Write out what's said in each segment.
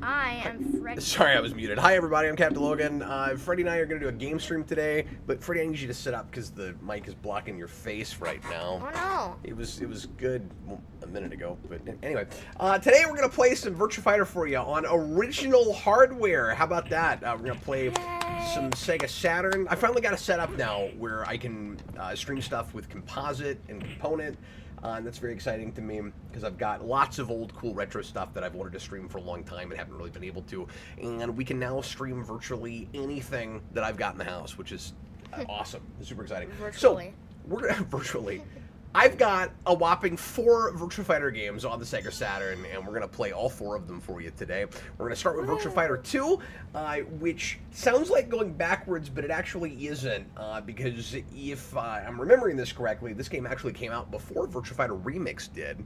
I am Freddy. Sorry, I was muted. Hi, everybody. I'm Captain Logan. Freddy and I are going to do a game stream today, but Freddy, I need you to sit up because the mic is blocking your face right now. Oh, no. It was good a minute ago, but anyway. Today we're going to play some Virtua Fighter for you on original hardware. How about that? We're going to play some Sega Saturn. I finally got a setup now where I can stream stuff with composite and component. And that's very exciting to me because I've got lots of old cool retro stuff that I've wanted to stream for a long time and haven't really been able to. And we can now stream virtually anything that I've got in the house, which is awesome. It's super exciting. Virtually. So we're virtually. I've got a whopping 4 Virtua Fighter games on the Sega Saturn, and we're going to play all 4 of them for you today. We're going to start with Virtua Fighter 2, which sounds like going backwards, but it actually isn't, because if I'm remembering this correctly, this game actually came out before Virtua Fighter Remix did.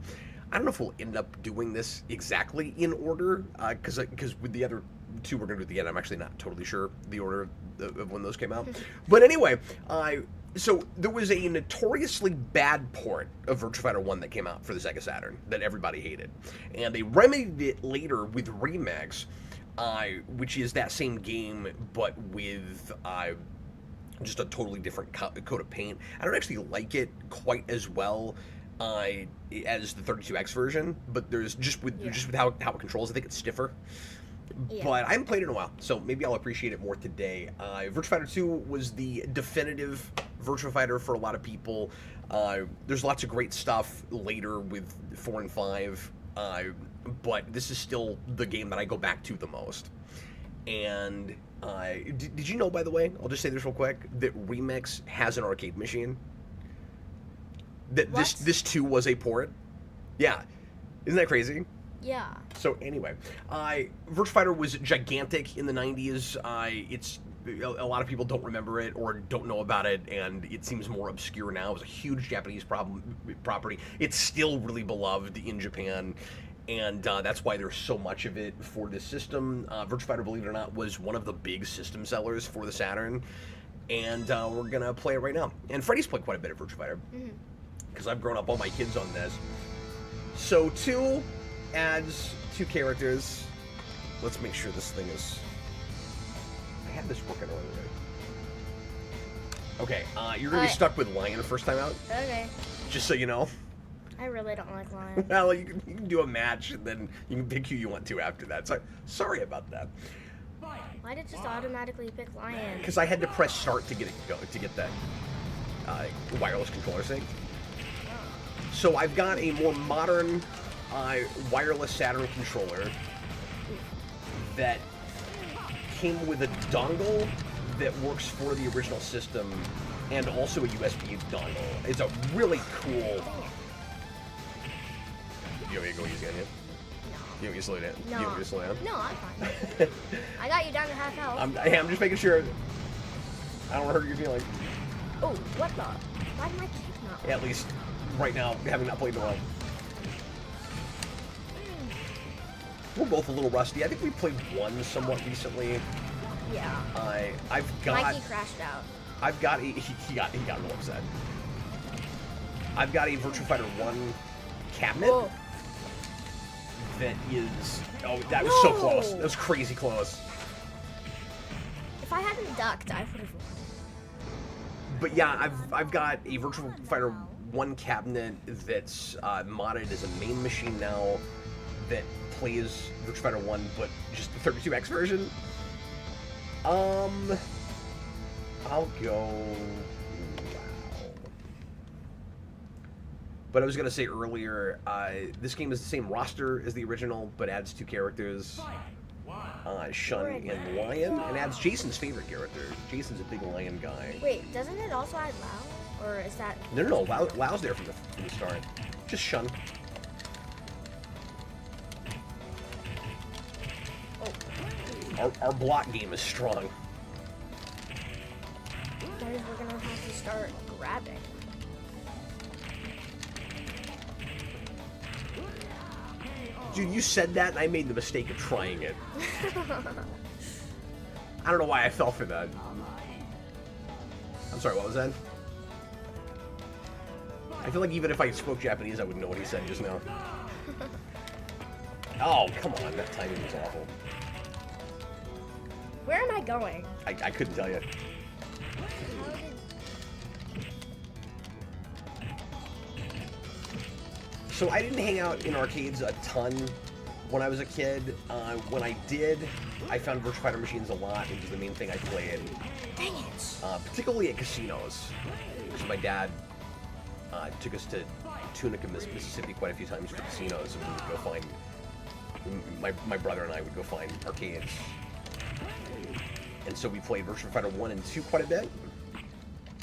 I don't know if we'll end up doing this exactly in order, because with the other 2 we're going to do at the end, I'm actually not totally sure the order of when those came out. But anyway, so there was a notoriously bad port of Virtua Fighter 1 that came out for the Sega Saturn that everybody hated. And they remedied it later with Remix, which is that same game but with just a totally different coat of paint. I don't actually like it quite as well as the 32X version, but there's just with how it controls, I think it's stiffer. Yeah. But I haven't played it in a while, so maybe I'll appreciate it more today. Virtua Fighter 2 was the definitive Virtua Fighter for a lot of people. There's lots of great stuff later with 4 and 5, but this is still the game that I go back to the most. And did you know, by the way, I'll just say this real quick, that Remix has an arcade machine? That this 2 was a port? Yeah. Isn't that crazy? Yeah. So anyway, Virtua Fighter was gigantic in the 90s. It's a lot of people don't remember it or don't know about it, and it seems more obscure now. It was a huge Japanese property. It's still really beloved in Japan, and that's why there's so much of it for this system. Virtua Fighter, believe it or not, was one of the big system sellers for the Saturn, and we're gonna play it right now. And Freddy's played quite a bit of Virtua Fighter because I've grown up all my kids on this. So 2 adds 2 characters. Let's make sure this thing is... I had this working earlier. Okay, you're going to be stuck with Lion first time out. Okay. Just so you know. I really don't like Lion. Well, you can do a match, and then you can pick who you want to after that. So, sorry about that. Why did it just automatically pick Lion? Because I had to press start to get it to get that wireless controller sync. So I've got a more modern... wireless Saturn controller that came with a dongle that works for the original system and also a USB dongle. It's a really cool... You want me to go easy on you? You want me to slow down? No. You want me to slow down? No, I'm fine. I got you down to half health. I'm just making sure I don't want to hurt your feelings. Oh, what the? Why did my kick not? At least right now, having not played in a while. We're both a little rusty. I think we played 1 somewhat recently. Yeah. I've got... Mikey crashed out. I've got a... He got real upset. I've got a Virtua Fighter 1 cabinet that is... Oh, that was so close. That was crazy close. If I hadn't ducked, I would have... But yeah, I've got a Virtua Fighter 1 cabinet that's modded as a main machine now that plays Virtua Fighter 1, but just the 32X version. I'll go... Wow. But I was going to say earlier, this game is the same roster as the original, but adds 2 characters, Shun and Lion, and adds Jason's favorite character. Jason's a big Lion guy. Wait, doesn't it also add Lao? Or is that... No, Lao's there from the start. Just Shun. Our block game is strong. That means we're gonna have to start grabbing. Dude, you said that and I made the mistake of trying it. I don't know why I fell for that. I'm sorry, what was that? I feel like even if I spoke Japanese, I wouldn't know what he said just now. Oh, come on, that timing was awful. Where am I going? I couldn't tell you. So I didn't hang out in arcades a ton when I was a kid. When I did, I found Virtua Fighter machines a lot. It was the main thing I played. Dang it. Particularly at casinos. Because my dad took us to Tunica, Mississippi quite a few times for casinos, and we would go find... My brother and I would go find arcades. And so we played Virtua Fighter 1 and 2 quite a bit.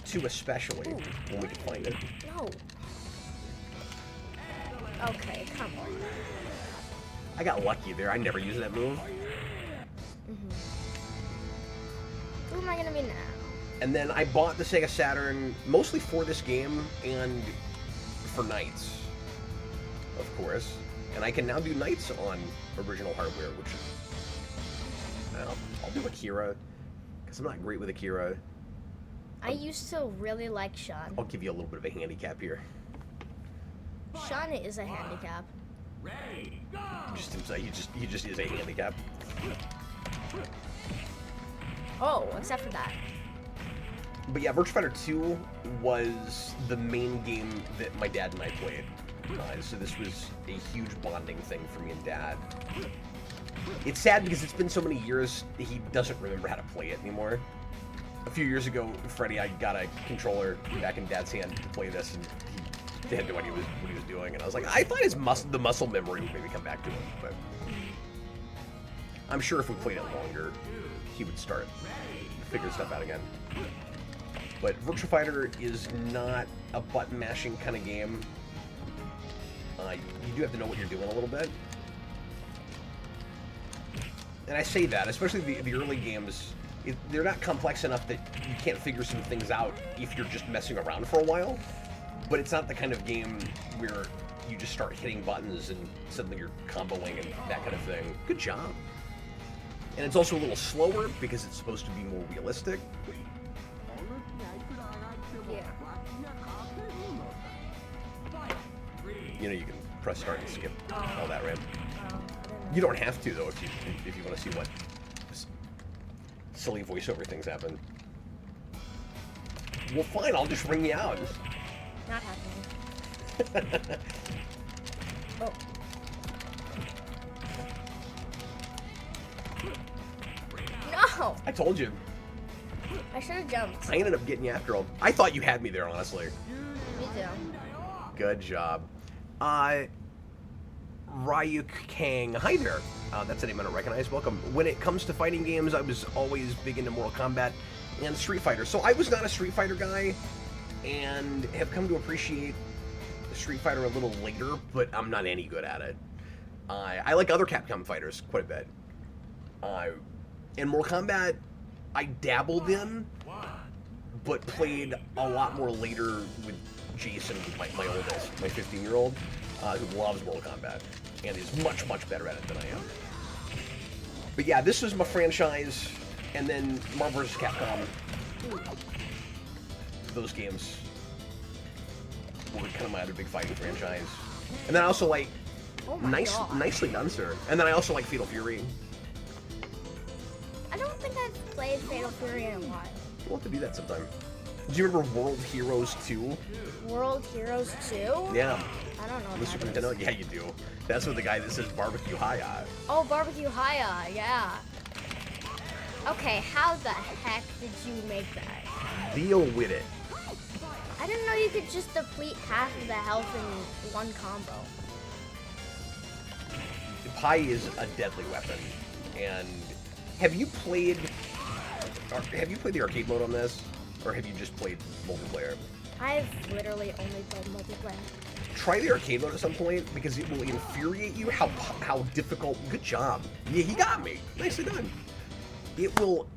2 especially, when we could find it. No. Okay, come on. I got lucky there. I never used that move. Who am I gonna be now? And then I bought the Sega Saturn mostly for this game and for Knights, of course. And I can now do Knights on original hardware, which is... Well, I'll do Akira, because I'm not great with Akira. I used to really like Sean. I'll give you a little bit of a handicap here. Sean is a handicap. He just is a handicap. Oh, except for that. But yeah, Virtua Fighter 2 was the main game that my dad and I played. So this was a huge bonding thing for me and Dad. It's sad because it's been so many years, he doesn't remember how to play it anymore. A few years ago, Freddy, I got a controller back in Dad's hand to play this, and he had no idea what he was doing. And I was like, I thought the muscle memory would maybe come back to him, but I'm sure if we played it longer, he would start figuring stuff out again. But Virtua Fighter is not a button mashing kind of game. You do have to know what you're doing a little bit. And I say that, especially the early games, they're not complex enough that you can't figure some things out if you're just messing around for a while. But it's not the kind of game where you just start hitting buttons and suddenly you're comboing and that kind of thing. Good job. And it's also a little slower because it's supposed to be more realistic. Yeah. You know, you can press start and skip all that, right? Oh, You don't have to, though, if you want to see what silly voiceover things happen. Well, fine, I'll just ring you out. not happening. Oh. No! I told you. I should have jumped. I ended up getting you after all. I thought you had me there, honestly. Me too. Good job. Ryu Kang. Hi there. That's a name I don't recognize. Welcome. When it comes to fighting games, I was always big into Mortal Kombat and Street Fighter. So I was not a Street Fighter guy and have come to appreciate Street Fighter a little later, but I'm not any good at it. I like other Capcom fighters quite a bit. And Mortal Kombat, I dabbled in, but played a lot more later with Jason, my oldest, my 15-year-old, who loves Mortal Kombat and is much, much better at it than I am. But yeah, this was my franchise, and then Marvel vs. Capcom. Those games were kind of my other big fighting franchise. And then I also like nicely done, sir. And then I also like Fatal Fury. I don't think I've played Fatal Fury in a while. We'll have to do that sometime. Do you remember World Heroes 2? World Heroes 2? Yeah. I don't know what The Super that is. Nintendo? Yeah, you do. That's what the guy that says Barbecue Haya. Oh, Barbecue Haya, yeah. Okay, how the heck did you make that? Deal with it. I didn't know you could just deplete half of the health in one combo. Pi is a deadly weapon. And have you played the arcade mode on this? Or have you just played multiplayer? I've literally only played multiplayer. Try the arcade mode at some point, because it will infuriate you how difficult... Good job. Yeah, he got me. Nicely done. It will...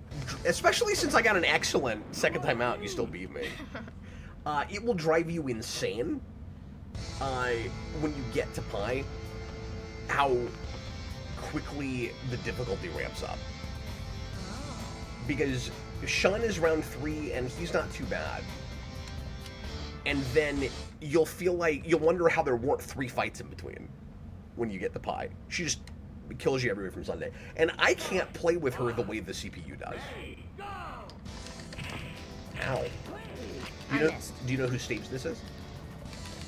Especially since I got an excellent second time out, you still beat me. It will drive you insane when you get to Pi, how quickly the difficulty ramps up. Because Sean is round 3, and he's not too bad. And then you'll wonder how there weren't 3 fights in between when you get the Pi. She just kills you every week from Sunday. And I can't play with her the way the CPU does. Ow. Do you know who stage this is?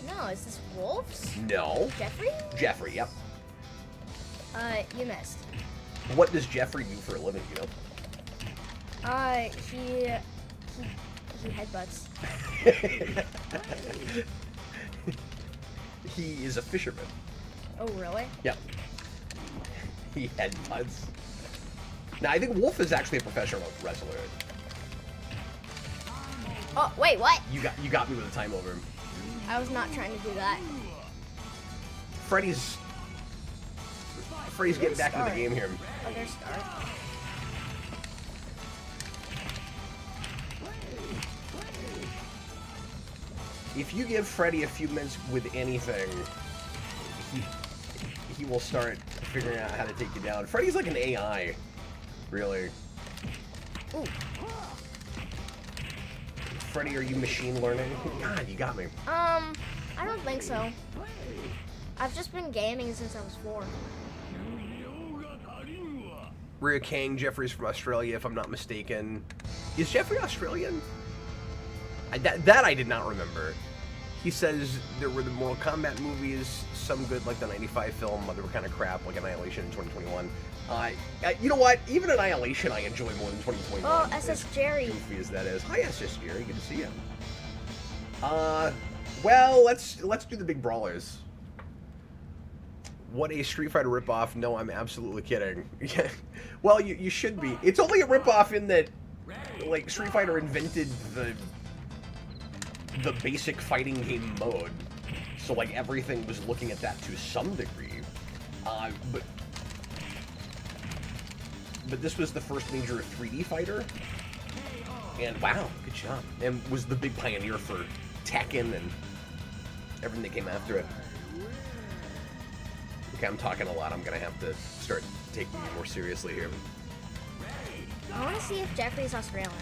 No, is this Wolf's? No. Jeffrey? Jeffrey, yep. You missed. What does Jeffrey do for a living, you know? He headbutts. He is a fisherman. Oh, really? Yep. He headbutts. Now, I think Wolf is actually a professional wrestler. Oh, wait, what? You got me with a time over. I was not trying to do that. Freddy's getting back into the game here. Oh, there's Star. If you give Freddy a few minutes with anything, he will start figuring out how to take you down. Freddy's like an AI, really. Ooh. Freddy, are you machine learning? God, you got me. I don't think so. I've just been gaming since I was 4. Rhea Kang, Jeffrey's from Australia, if I'm not mistaken. Is Jeffrey Australian? That I did not remember. He says there were the Mortal Kombat movies, some good like the 95 film, other were kind of crap like Annihilation in 2021. You know what? Even Annihilation I enjoy more than 2021. Oh, SS Jerry. Goofy as that is. Hi, SS Jerry. Good to see you. Well, let's do the big brawlers. What a Street Fighter ripoff. No, I'm absolutely kidding. Well, you should be. It's only a ripoff in that, like, Street Fighter invented the basic fighting game mode. So, like, everything was looking at that to some degree. But this was the first major 3D fighter. And wow, good job. And was the big pioneer for Tekken and everything that came after it. Okay, I'm talking a lot. I'm going to have to start taking you more seriously here. I want to see if Jeffrey's Australian.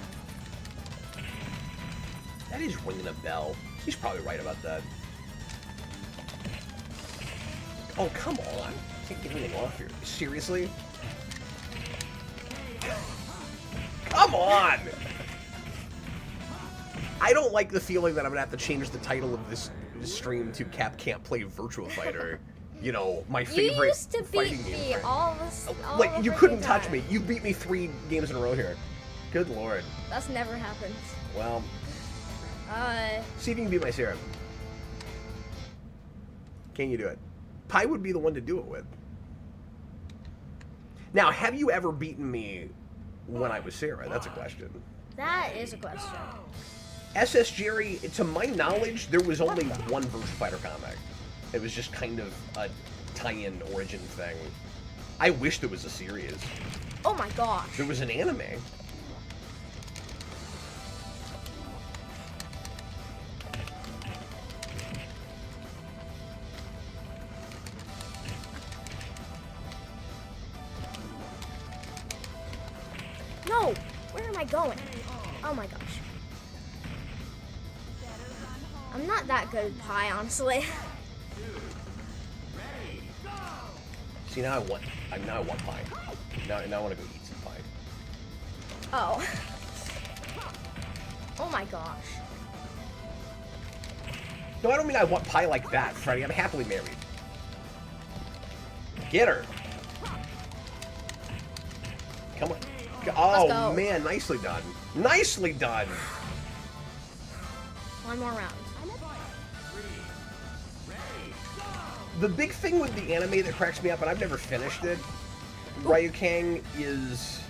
That is ringing a bell. He's probably right about that. Oh, come on. Can't get anything off here. Seriously? Come on! I don't like the feeling that I'm gonna have to change the title of this stream to Cap Can't Play Virtua Fighter. You know, my favorite you used to fighting beat game. me all this. Like, you couldn't touch me. You beat me 3 games in a row here. Good lord. That's never happened. Well, see if you can beat my Sarah. Can you do it? Pi would be the one to do it with. Now, have you ever beaten me when I was Sarah? That's a question. That is a question. SS Jerry, to my knowledge, there was only one Virtua Fighter comic. It was just kind of a tie-in origin thing. I wish there was a series. Oh my gosh. There was an anime. No! Where am I going? Oh my gosh. I'm not that good at pie, honestly. See, now I want pie. Now I want to go eat some pie. Oh. Oh my gosh. No, I don't mean I want pie like that, Freddy. I'm happily married. Get her. Come on. Oh, man, nicely done. Nicely done. One more round. The big thing with the anime that cracks me up, and I've never finished it, Ryu Kang, is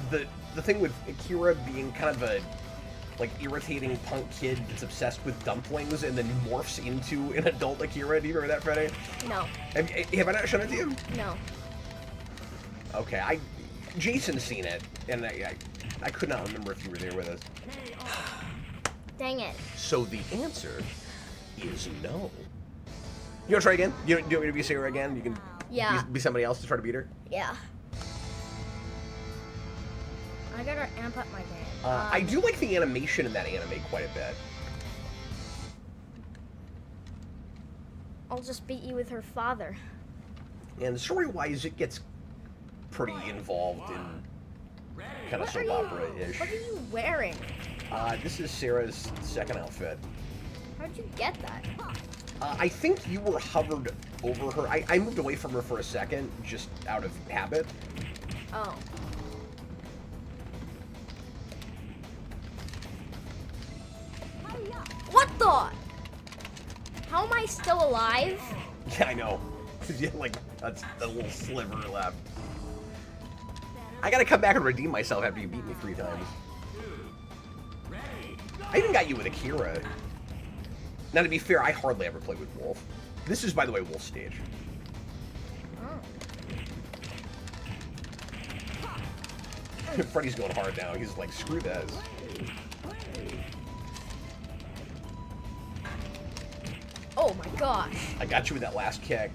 the thing with Akira being kind of a like irritating punk kid that's obsessed with dumplings and then morphs into an adult Akira. Do you remember that, Freddy? No. Have I not shown it to you? No. Okay, Jason's seen it, and I could not remember if you were there with us. Dang it. So the answer is no. You want to try again? Do you want me to be Sarah again? You can be somebody else to try to beat her? Yeah. I gotta amp up my game. I do like the animation in that anime quite a bit. I'll just beat you with her father. And story-wise, it gets pretty involved in kind of soap opera-ish. What are you wearing? This is Sarah's second outfit. How'd you get that? I think you were hovered over her. I moved away from her for a second, just out of habit. Oh. What the? How am I still alive? Yeah, I know. Yeah, like, that's a little sliver left. I gotta come back and redeem myself after you beat me 3 times. I even got you with Akira. Now, to be fair, I hardly ever play with Wolf. This is, by the way, Wolf's stage. Oh. Freddy's going hard now. He's like, screw this. Oh my gosh. I got you with that last kick.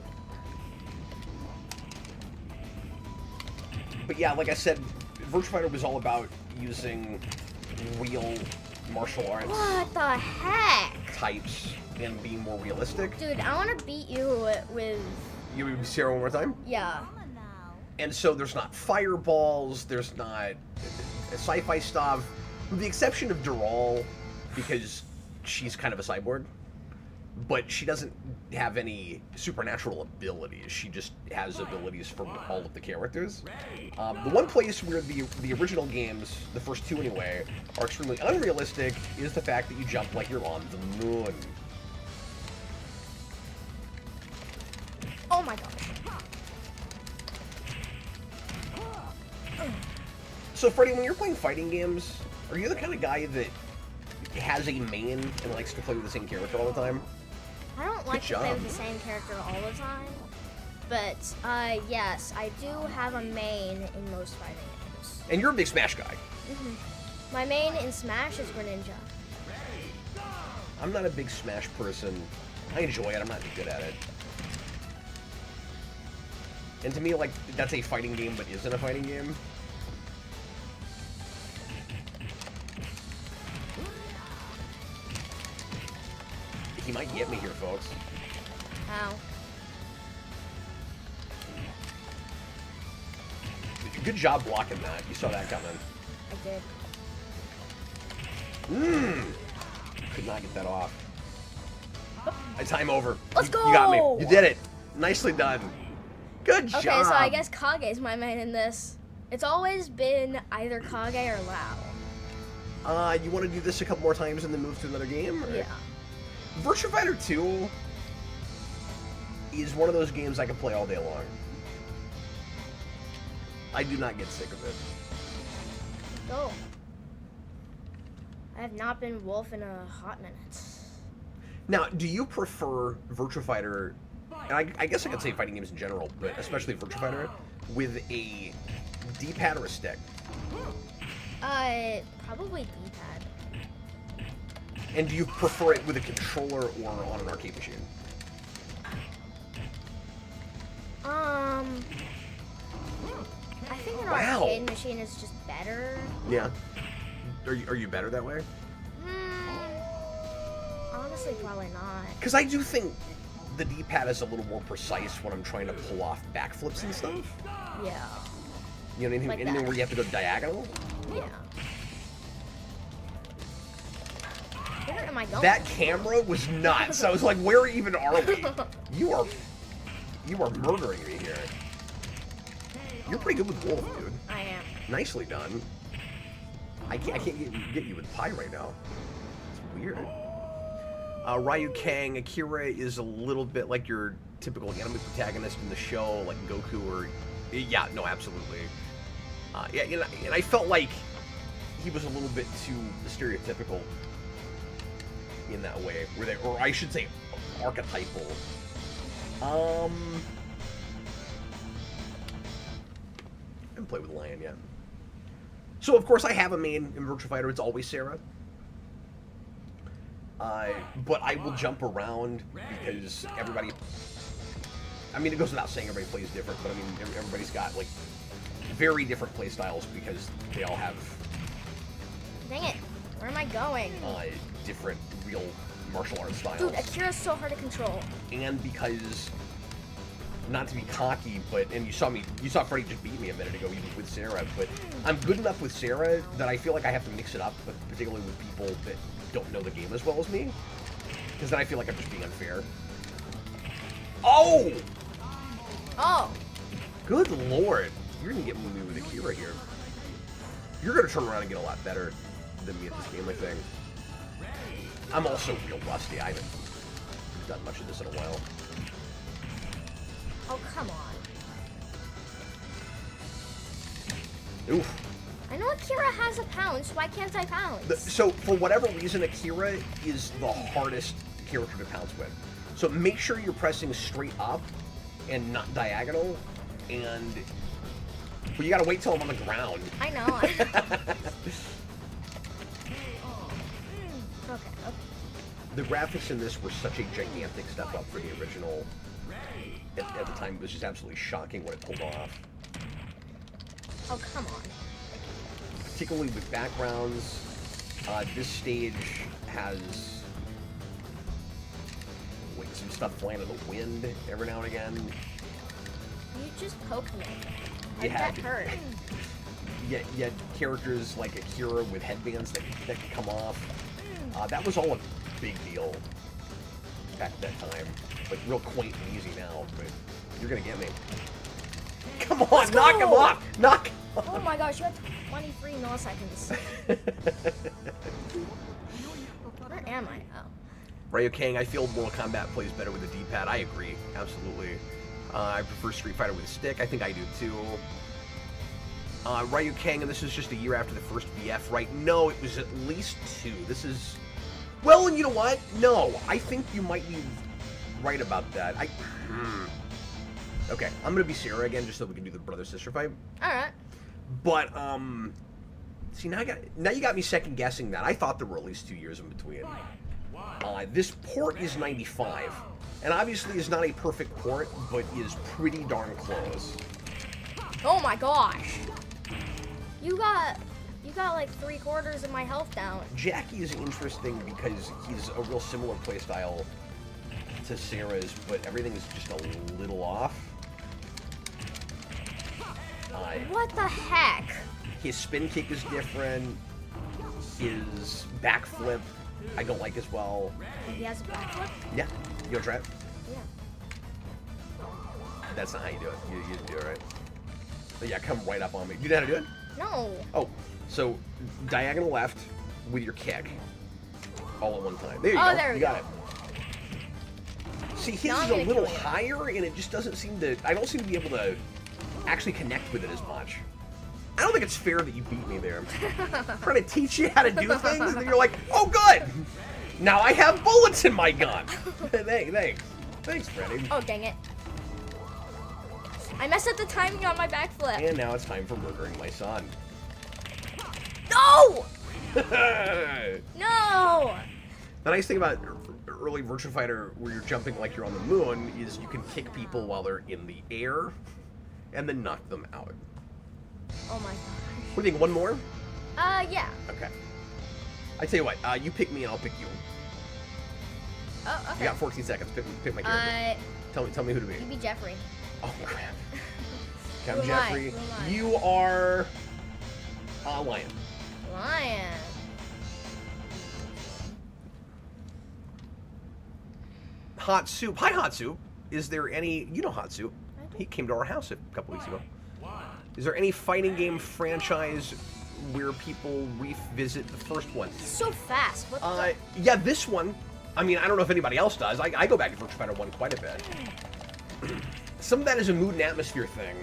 But yeah, like I said, Virtua Fighter was all about using real martial arts. What the heck? Types and being more realistic. Dude, I want to beat you with... You would see her one more time? Yeah. And so there's not fireballs, there's not sci-fi stuff, with the exception of Dural, because she's kind of a cyborg. But she doesn't have any supernatural abilities. She just has abilities from all of the characters. The one place where the original games, the first 2 anyway, are extremely unrealistic is the fact that you jump like you're on the moon. Oh my gosh. So Freddy, when you're playing fighting games, are you the kind of guy that has a main and likes to play with the same character all the time? I don't like to play with the same character all the time, but yes, I do have a main in most fighting games. And you're a big Smash guy. Mm-hmm. My main in Smash is Greninja. I'm not a big Smash person. I enjoy it, I'm not good at it. And to me, like, that's a fighting game but isn't a fighting game. He might get me here, folks. Ow. Good job blocking that. You saw that coming. I did. Could not get that off. Time over. Let's go! You got me. You did it. Nicely done. Good job. Okay, so I guess Kage's my main in this. It's always been either Kage or Lao. You want to do this a couple more times and then move to another game? Or? Yeah. Virtua Fighter 2 is one of those games I can play all day long. I do not get sick of it. Go. I have not been Wolf in a hot minute. Now, do you prefer Virtua Fighter, and I guess I could say fighting games in general, but especially Virtua Fighter, with a D-pad or a stick? Probably D-pad. And do you prefer it with a controller or on an arcade machine? I think an arcade machine is just better. Yeah. Are you better that way? Honestly, probably not. Because I do think the D-pad is a little more precise when I'm trying to pull off backflips and stuff. Yeah. You know, anything, Like anything that. where you have to go diagonal? Yeah. Where am I going? That camera was nuts. I was like, where even are we? You are murdering me here. You're pretty good with Wolf, dude. I am. Nicely done. I can't get you with Pi right now. It's weird. Ryu Kang, Akira is a little bit like your typical anime protagonist in the show, like Goku or... Yeah, no, absolutely. Yeah, and I felt like he was a little bit too stereotypical in that way, or I should say, archetypal. I haven't played with Lion yet. So, of course, I have a main in Virtua Fighter. It's always Sarah. But I will jump around because everybody... I mean, it goes without saying everybody plays different, but I mean, everybody's got, like, very different play styles because they all have... Dang it. Where am I going? Different real martial arts styles. Dude, Akira's so hard to control. And because not to be cocky, and you saw Freddy just beat me a minute ago, even with Sarah, but I'm good enough with Sarah that I feel like I have to mix it up, but particularly with people that don't know the game as well as me, because then I feel like I'm just being unfair. Oh! Oh! Good lord. You're gonna get me with Akira here. You're gonna turn around and get a lot better than me at this game, I think. I'm also real rusty. I haven't done much of this in a while. Oh, come on. Oof. I know Akira has a pounce. Why can't I pounce? So, for whatever reason, Akira is the hardest character to pounce with. So make sure you're pressing straight up and not diagonal, but you gotta wait till I'm on the ground. I know. Okay. The graphics in this were such a gigantic step up for the original. At the time, it was just absolutely shocking what it pulled off. Oh, come on. Particularly with backgrounds, this stage has some stuff flying in the wind every now and again. You just poked me. Yeah, That hurt. You had characters like Akira with headbands that could come off. That was all a big deal back at that time. Like, real quaint and easy now, but you're gonna get me. Come on, knock him off! Knock him off! Oh my gosh, you had 23 milliseconds. Where am I? Oh. Ryu Kang, I feel Mortal Kombat plays better with a D-pad. I agree, absolutely. I prefer Street Fighter with a stick. I think I do too. Ryu Kang, and this is just a year after the first VF, right? No, it was at least 2. This is... Well, and you know what? No, I think you might be right about that. Okay, I'm gonna be Sarah again, just so we can do the brother-sister fight. Alright. But, see, now you got me second-guessing that. I thought there were at least 2 years in between. This port is 95, and obviously is not a perfect port, but is pretty darn close. Oh my gosh! You got like 3/4 of my health down. Jackie is interesting because he's a real similar playstyle to Sarah's, but everything is just a little off. What the heck? His spin kick is different. His backflip, I don't like as well. He has a backflip? Yeah. You wanna try it? Yeah. That's not how you do it. You do it right. But yeah, come right up on me. You know how to do it? No. Oh, so diagonal left with your kick. All at one time. There you Oh, go. there we You got go. it. See, his Now is I'm a gonna little kill you. higher, and it just doesn't seem to... I don't seem to be able to actually connect with it as much. I don't think it's fair that you beat me there. I'm trying to teach you how to do things, and then you're like, oh, good! Now I have bullets in my gun! Thanks. Thanks, Freddy. Oh, dang it. I messed up the timing on my backflip. And now it's time for murdering my son. No! No! The nice thing about early Virtua Fighter, where you're jumping like you're on the moon, is you can kick people while they're in the air, and then knock them out. Oh my gosh. What do you think, one more? Yeah. Okay. I tell you what, you pick me and I'll pick you. Oh, okay. You got 14 seconds, pick my character. Tell me who to be. You be Jeffrey. Oh, crap. Who I'm am I? Jeffrey. Who am I? You are... Lion. Lion. Hot Soup. Hi, Hot Soup. Is there any... You know Hot Soup. He came to our house a couple weeks ago. Is there any fighting game franchise where people revisit the first one? So fast. What the? Yeah, this one. I mean, I don't know if anybody else does. I go back to Virtua Fighter 1 quite a bit. Some of that is a mood and atmosphere thing.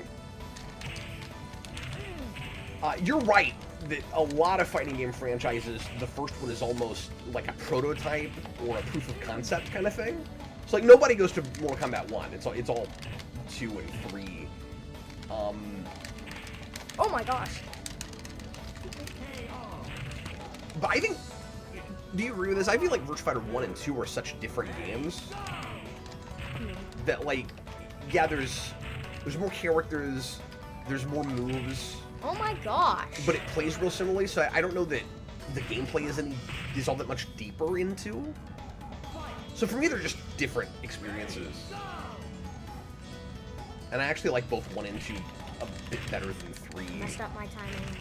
You're right that a lot of fighting game franchises, the first one is almost like a prototype or a proof of concept kind of thing. So like nobody goes to Mortal Kombat 1. It's all 2 and 3. Oh my gosh. But I think, do you agree with this? I feel like Virtua Fighter 1 and 2 are such different games that, like, yeah, there's more characters, there's more moves. Oh my gosh. But it plays real similarly, so I don't know that the gameplay is all that much deeper into. So for me, they're just different experiences. And I actually like both 1 and 2 a bit better than 3. Messed up my timing.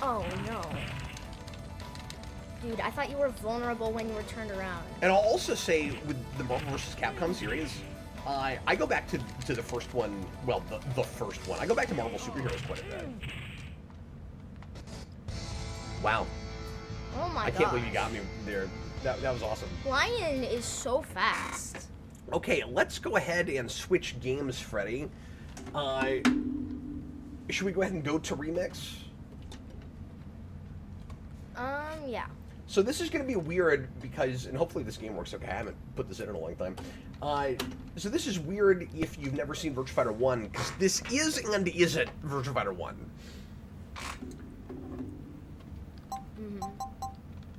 Oh no. Dude, I thought you were vulnerable when you were turned around. And I'll also say, with the Marvel vs. Capcom series, I go back to the first one, well, the first one. I go back to Marvel Superheroes quite a bit. Wow. Oh my god. I can't believe you got me there. That was awesome. Lion is so fast. Okay, let's go ahead and switch games, Freddy. Should we go ahead and go to Remix? Yeah. So this is going to be weird because, and hopefully this game works okay, I haven't put this in a long time. So this is weird if you've never seen Virtua Fighter 1, because this is and isn't Virtua Fighter 1.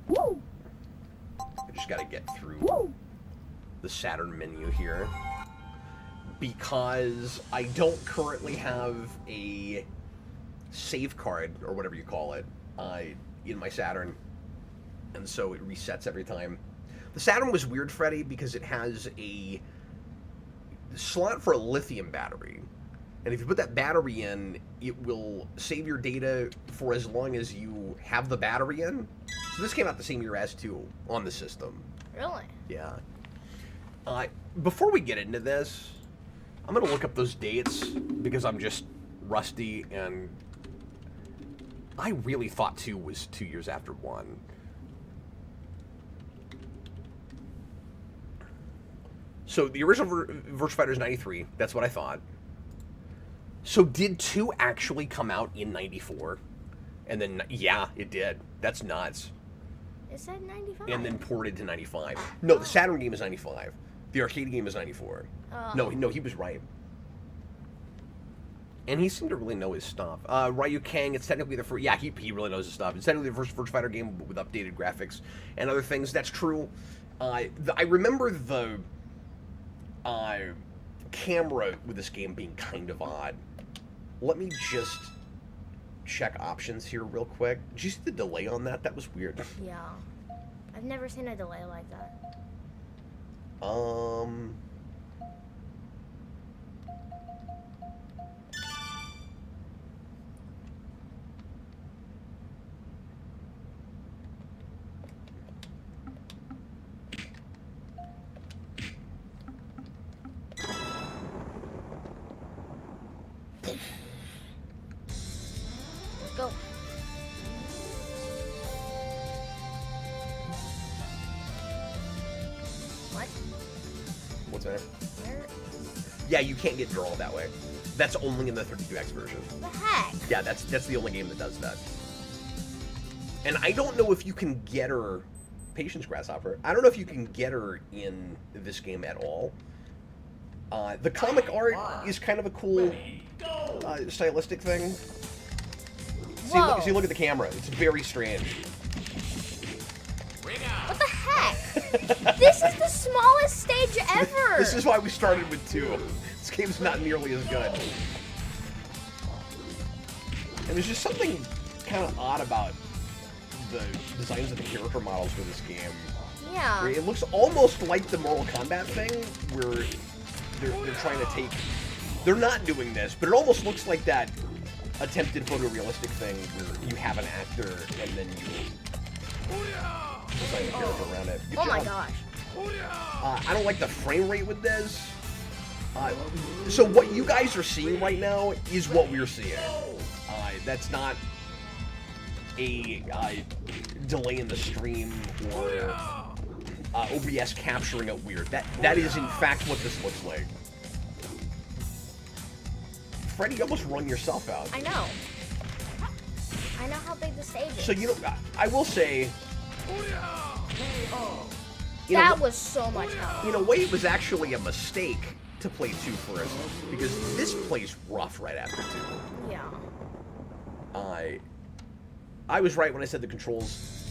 Woo! I just got to get through the Saturn menu here, because I don't currently have a save card, or whatever you call it, in my Saturn. And so it resets every time. The Saturn was weird, Freddy, because it has a slot for a lithium battery. And if you put that battery in, it will save your data for as long as you have the battery in. So this came out the same year as 2 on the system. Really? Yeah. Before we get into this, I'm going to look up those dates because I'm just rusty, and I really thought 2 was 2 years after 1. So the original Virtua Fighter is 93. That's what I thought. So did 2 actually come out in 94? And then, yeah, it did. That's nuts. It said 95. And then ported to 95. No, the Saturn game is 95. The arcade game is 94. No, he was right. And he seemed to really know his stuff. Ryu Kang, it's technically the first... Yeah, he really knows his stuff. It's technically the first Virtua Fighter game with updated graphics and other things. That's true. I remember the camera with this game being kind of odd. Let me just check options here real quick. Did you see the delay on that? That was weird. Yeah. I've never seen a delay like that. Let's go. What? What's that? Where? Yeah, you can't get draw that way. That's only in the 32X version. The heck? Yeah, that's the only game that does that. And I don't know if you can get her... Patience, Grasshopper. I don't know if you can get her in this game at all. The comic art is kind of a cool stylistic thing. See, look at the camera. It's very strange. What the heck? This is the smallest stage ever! This is why we started with 2. This game's not nearly as good. And there's just something kind of odd about the designs of the character models for this game. Yeah. It looks almost like the Mortal Kombat thing, where they're trying to take... They're not doing this, but it almost looks like that attempted photorealistic thing where you have an actor and then you design the character around it. Good Oh my job. gosh. I don't like the frame rate with this. So what you guys are seeing right now is what we're seeing. That's not a delay in the stream or OBS capturing it weird. That is in fact what this looks like. Freddy, you almost run yourself out. I know. I know how big the stage is. So you know, I will say, that was so much help. In a way, it was actually a mistake to play 2 first, because this plays rough right after 2. Yeah. I was right when I said the controls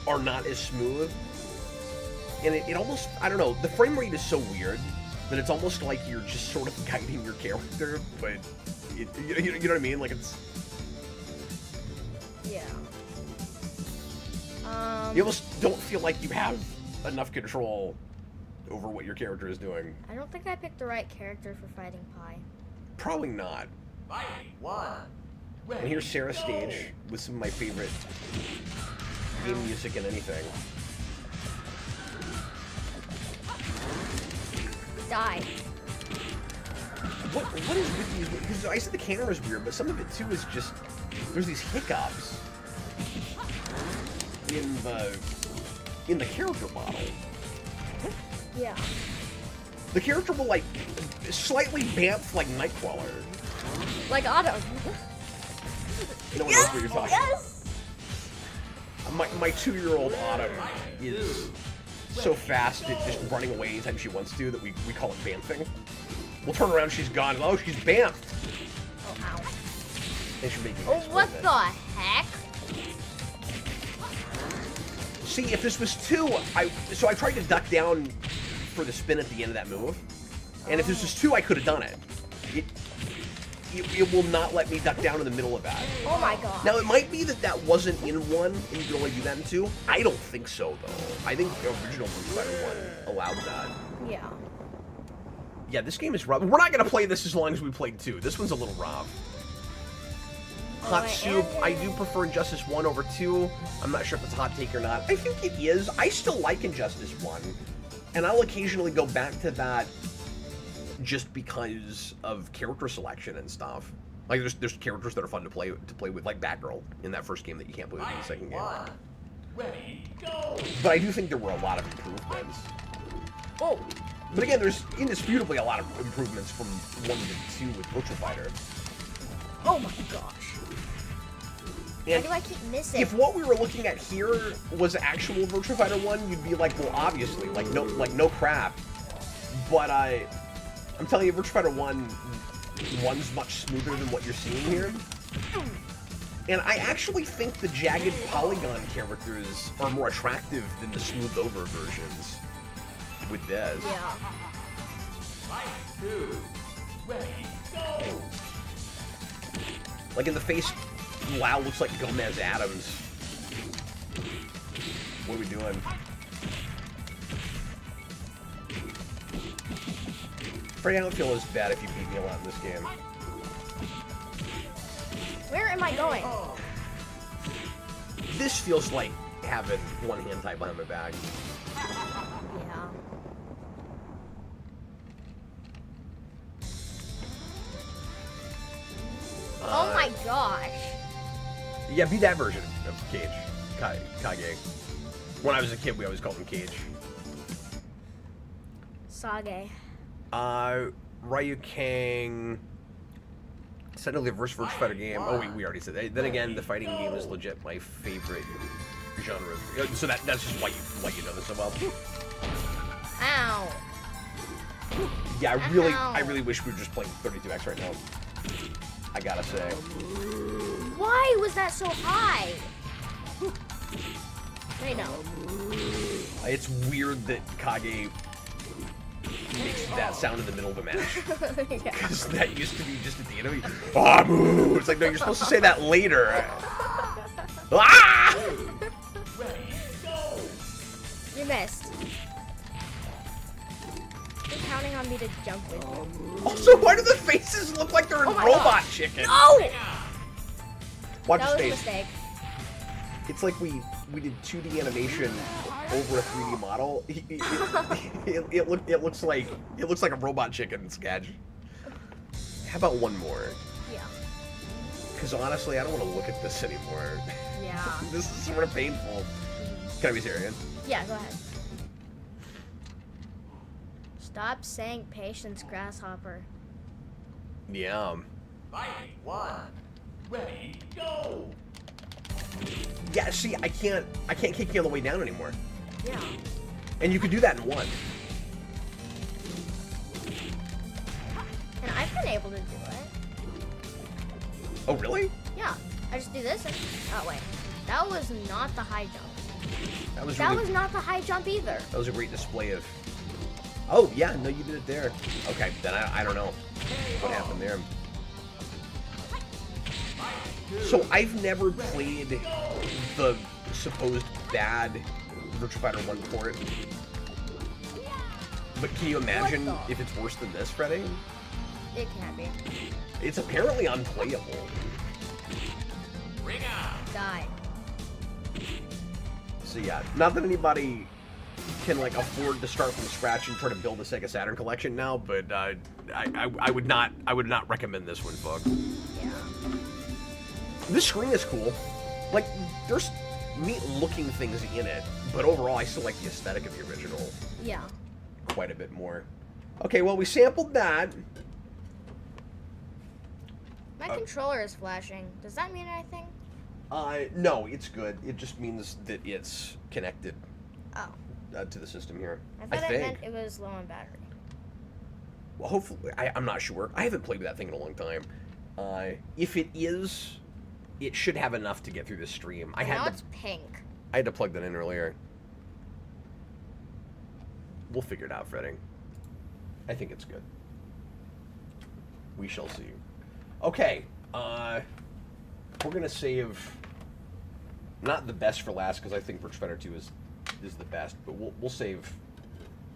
are not as smooth, and it almost, I don't know, the frame rate is so weird that it's almost like you're just sort of guiding your character, but you know what I mean? Like it's... Yeah. You almost don't feel like you have enough control over what your character is doing. I don't think I picked the right character for fighting Pi. Probably not. And here's Sarah's stage with some of my favorite game music and anything. Die. What is with these? Because I said the camera's weird, but some of it too is just there's these hiccups in the character model. Yeah. The character will like slightly bamf like Nightcrawler. Like Autumn. No one knows what you're talking Yes. about. My 2-year-old Autumn is so fast at just running away anytime she wants to that we call it bamfing. We'll turn around, she's gone. Oh, she's bamfed. Oh, ow. They should make me Oh, what the heck? See, if this was 2, I tried to duck down for the spin at the end of that move, and if this was 2, I could have done it. It will not let me duck down in the middle of that. Oh my god. Now, it might be that wasn't in 1, and you can only do that in 2. I don't think so, though. I think the original Virtua Fighter 1 allowed that. Yeah. Yeah, this game is rough. We're not going to play this as long as we played 2. This one's a little rough. Hot Soup, I do prefer Injustice 1 over 2. I'm not sure if it's a hot take or not. I think it is. I still like Injustice 1. And I'll occasionally go back to that just because of character selection and stuff. Like, there's characters that are fun to play with, like Batgirl in that first game that you can't play with in the second game. Ready, go! But I do think there were a lot of improvements. Oh. But again, there's indisputably a lot of improvements from 1 to 2 with Virtua Fighter. Oh my gosh. And why do I keep missing? if what we were looking at here was actual Virtua Fighter 1, you'd be like, well, obviously, like no crap. But I'm telling you, Virtua Fighter 1 runs much smoother than what you're seeing here. And I actually think the jagged polygon characters are more attractive than the smoothed over versions with this. Yeah. Fight 2. Ready, go! Like in the face, Lau looks like Gomez Adams. What are we doing? Freddy, I don't feel as bad if you beat me a lot in this game. Where am I going? This feels like having one hand tied behind my back. Yeah. Oh my gosh. Yeah, be that version of Cage. Kage. When I was a kid, we always called him Cage. Sage. Ryu Kang. Suddenly the first Virtua Fighter game. Oh, we already said that. Then again, the fighting game is legit my favorite genre. So that's just why you know this so well. Ow. Yeah, I really wish we were just playing 32X right now. I gotta say. Why was that so high? Wait, no. It's weird that Kage makes that sound in the middle of a match. Yeah. Because that used to be just at the end of it. Ah, moo! It's like, no, you're supposed to say that later. Ah! You missed. You're counting on me to jump with you. Also, why do the faces look like they're in my Robot God. Chicken? Oh! Watch That was his a face. mistake. It's like we did 2D animation over a 3D model. It looks like a Robot Chicken sketch. How about one more? Yeah. Because honestly, I don't want to look at this anymore. Yeah. This is sort of painful. Can I be serious? Yeah, go ahead. Stop saying patience, grasshopper. Yeah. Fight 1. Ready, go! Yeah, see, I can't kick you on the way down anymore. Yeah. And you could do that in 1. And I've been able to do it. Oh, really? Yeah. I just do this and... Oh, wait. That was not the high jump. That was That really, was not the high jump either. that was a great display of... Oh, yeah, no, you did it there. Okay, then I don't know what happened there. So I've never played the supposed bad Virtua Fighter 1 port. But can you imagine What the? if it's worse than this, Freddy? It can't be. It's apparently unplayable. Ring out. Die. So yeah, not that anybody can like afford to start from scratch and try to build a Sega Saturn collection now, but I would not recommend this one, folks. Yeah. This screen is cool. Like, there's neat looking things in it, but overall I still like the aesthetic of the original Yeah. quite a bit more. Okay, well, we sampled that. My controller is flashing. Does that mean anything? No, it's good. It just means that it's connected Oh. To the system here. I thought it think. meant it was low on battery. Well, hopefully, I'm not sure. I haven't played with that thing in a long time. If it is, it should have enough to get through the stream. Now it's pink. I had to plug that in earlier. We'll figure it out, Freddy. I think it's good. We shall see. Okay, we're gonna save not the best for last because I think Virtua Fighter 2 is the best, but we'll save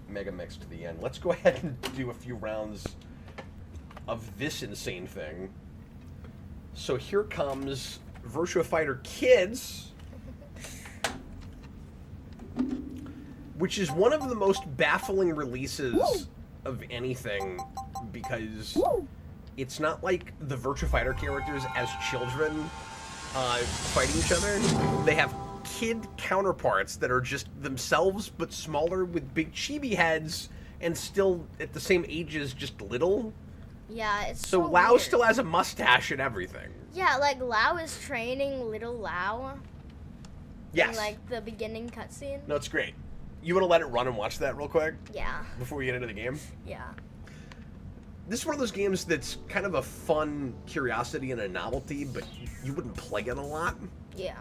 Mega Mix to the end. Let's go ahead and do a few rounds of this insane thing. So here comes Virtua Fighter Kids, which is one of the most baffling releases of anything because it's not like the Virtua Fighter characters as children fighting each other. They have kid counterparts that are just themselves but smaller with big chibi heads and still at the same ages, just little. Yeah, it's So so Lao weird. still has a mustache and everything. Yeah, like Lao is training little Lao. Yes. In like the beginning cutscene. No, it's great. You want to let it run and watch that real quick Yeah. before we get into the game? Yeah. This is one of those games that's kind of a fun curiosity and a novelty, but you wouldn't play it a lot. Yeah.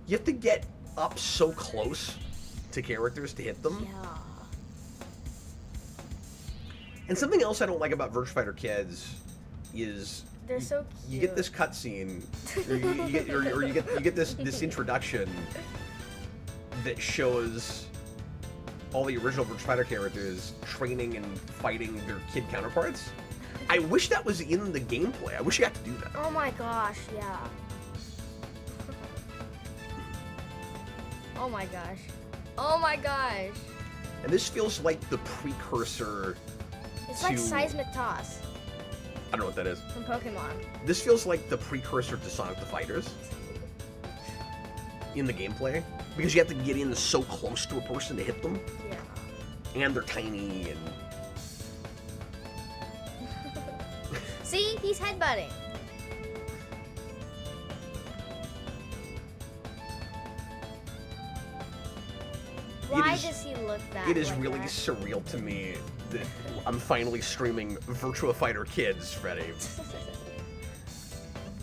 You have to get up so close to characters to hit them. Yeah. And something else I don't like about Virtua Fighter Kids is They're so cute. you get this cutscene, or you get this introduction that shows all the original Virtua Fighter characters training and fighting their kid counterparts. I wish that was in the gameplay. I wish you got to do that. Oh my gosh, yeah. Oh my gosh. Oh my gosh. And this feels like the precursor It's to... like seismic toss I don't know what that is. from Pokemon. This feels like the precursor to Sonic the Fighters in the gameplay. Because you have to get in so close to a person to hit them. Yeah. And they're tiny and... See? He's headbutting. Why is- does he look that It is like really that? surreal to me that I'm finally streaming Virtua Fighter Kids, Freddy.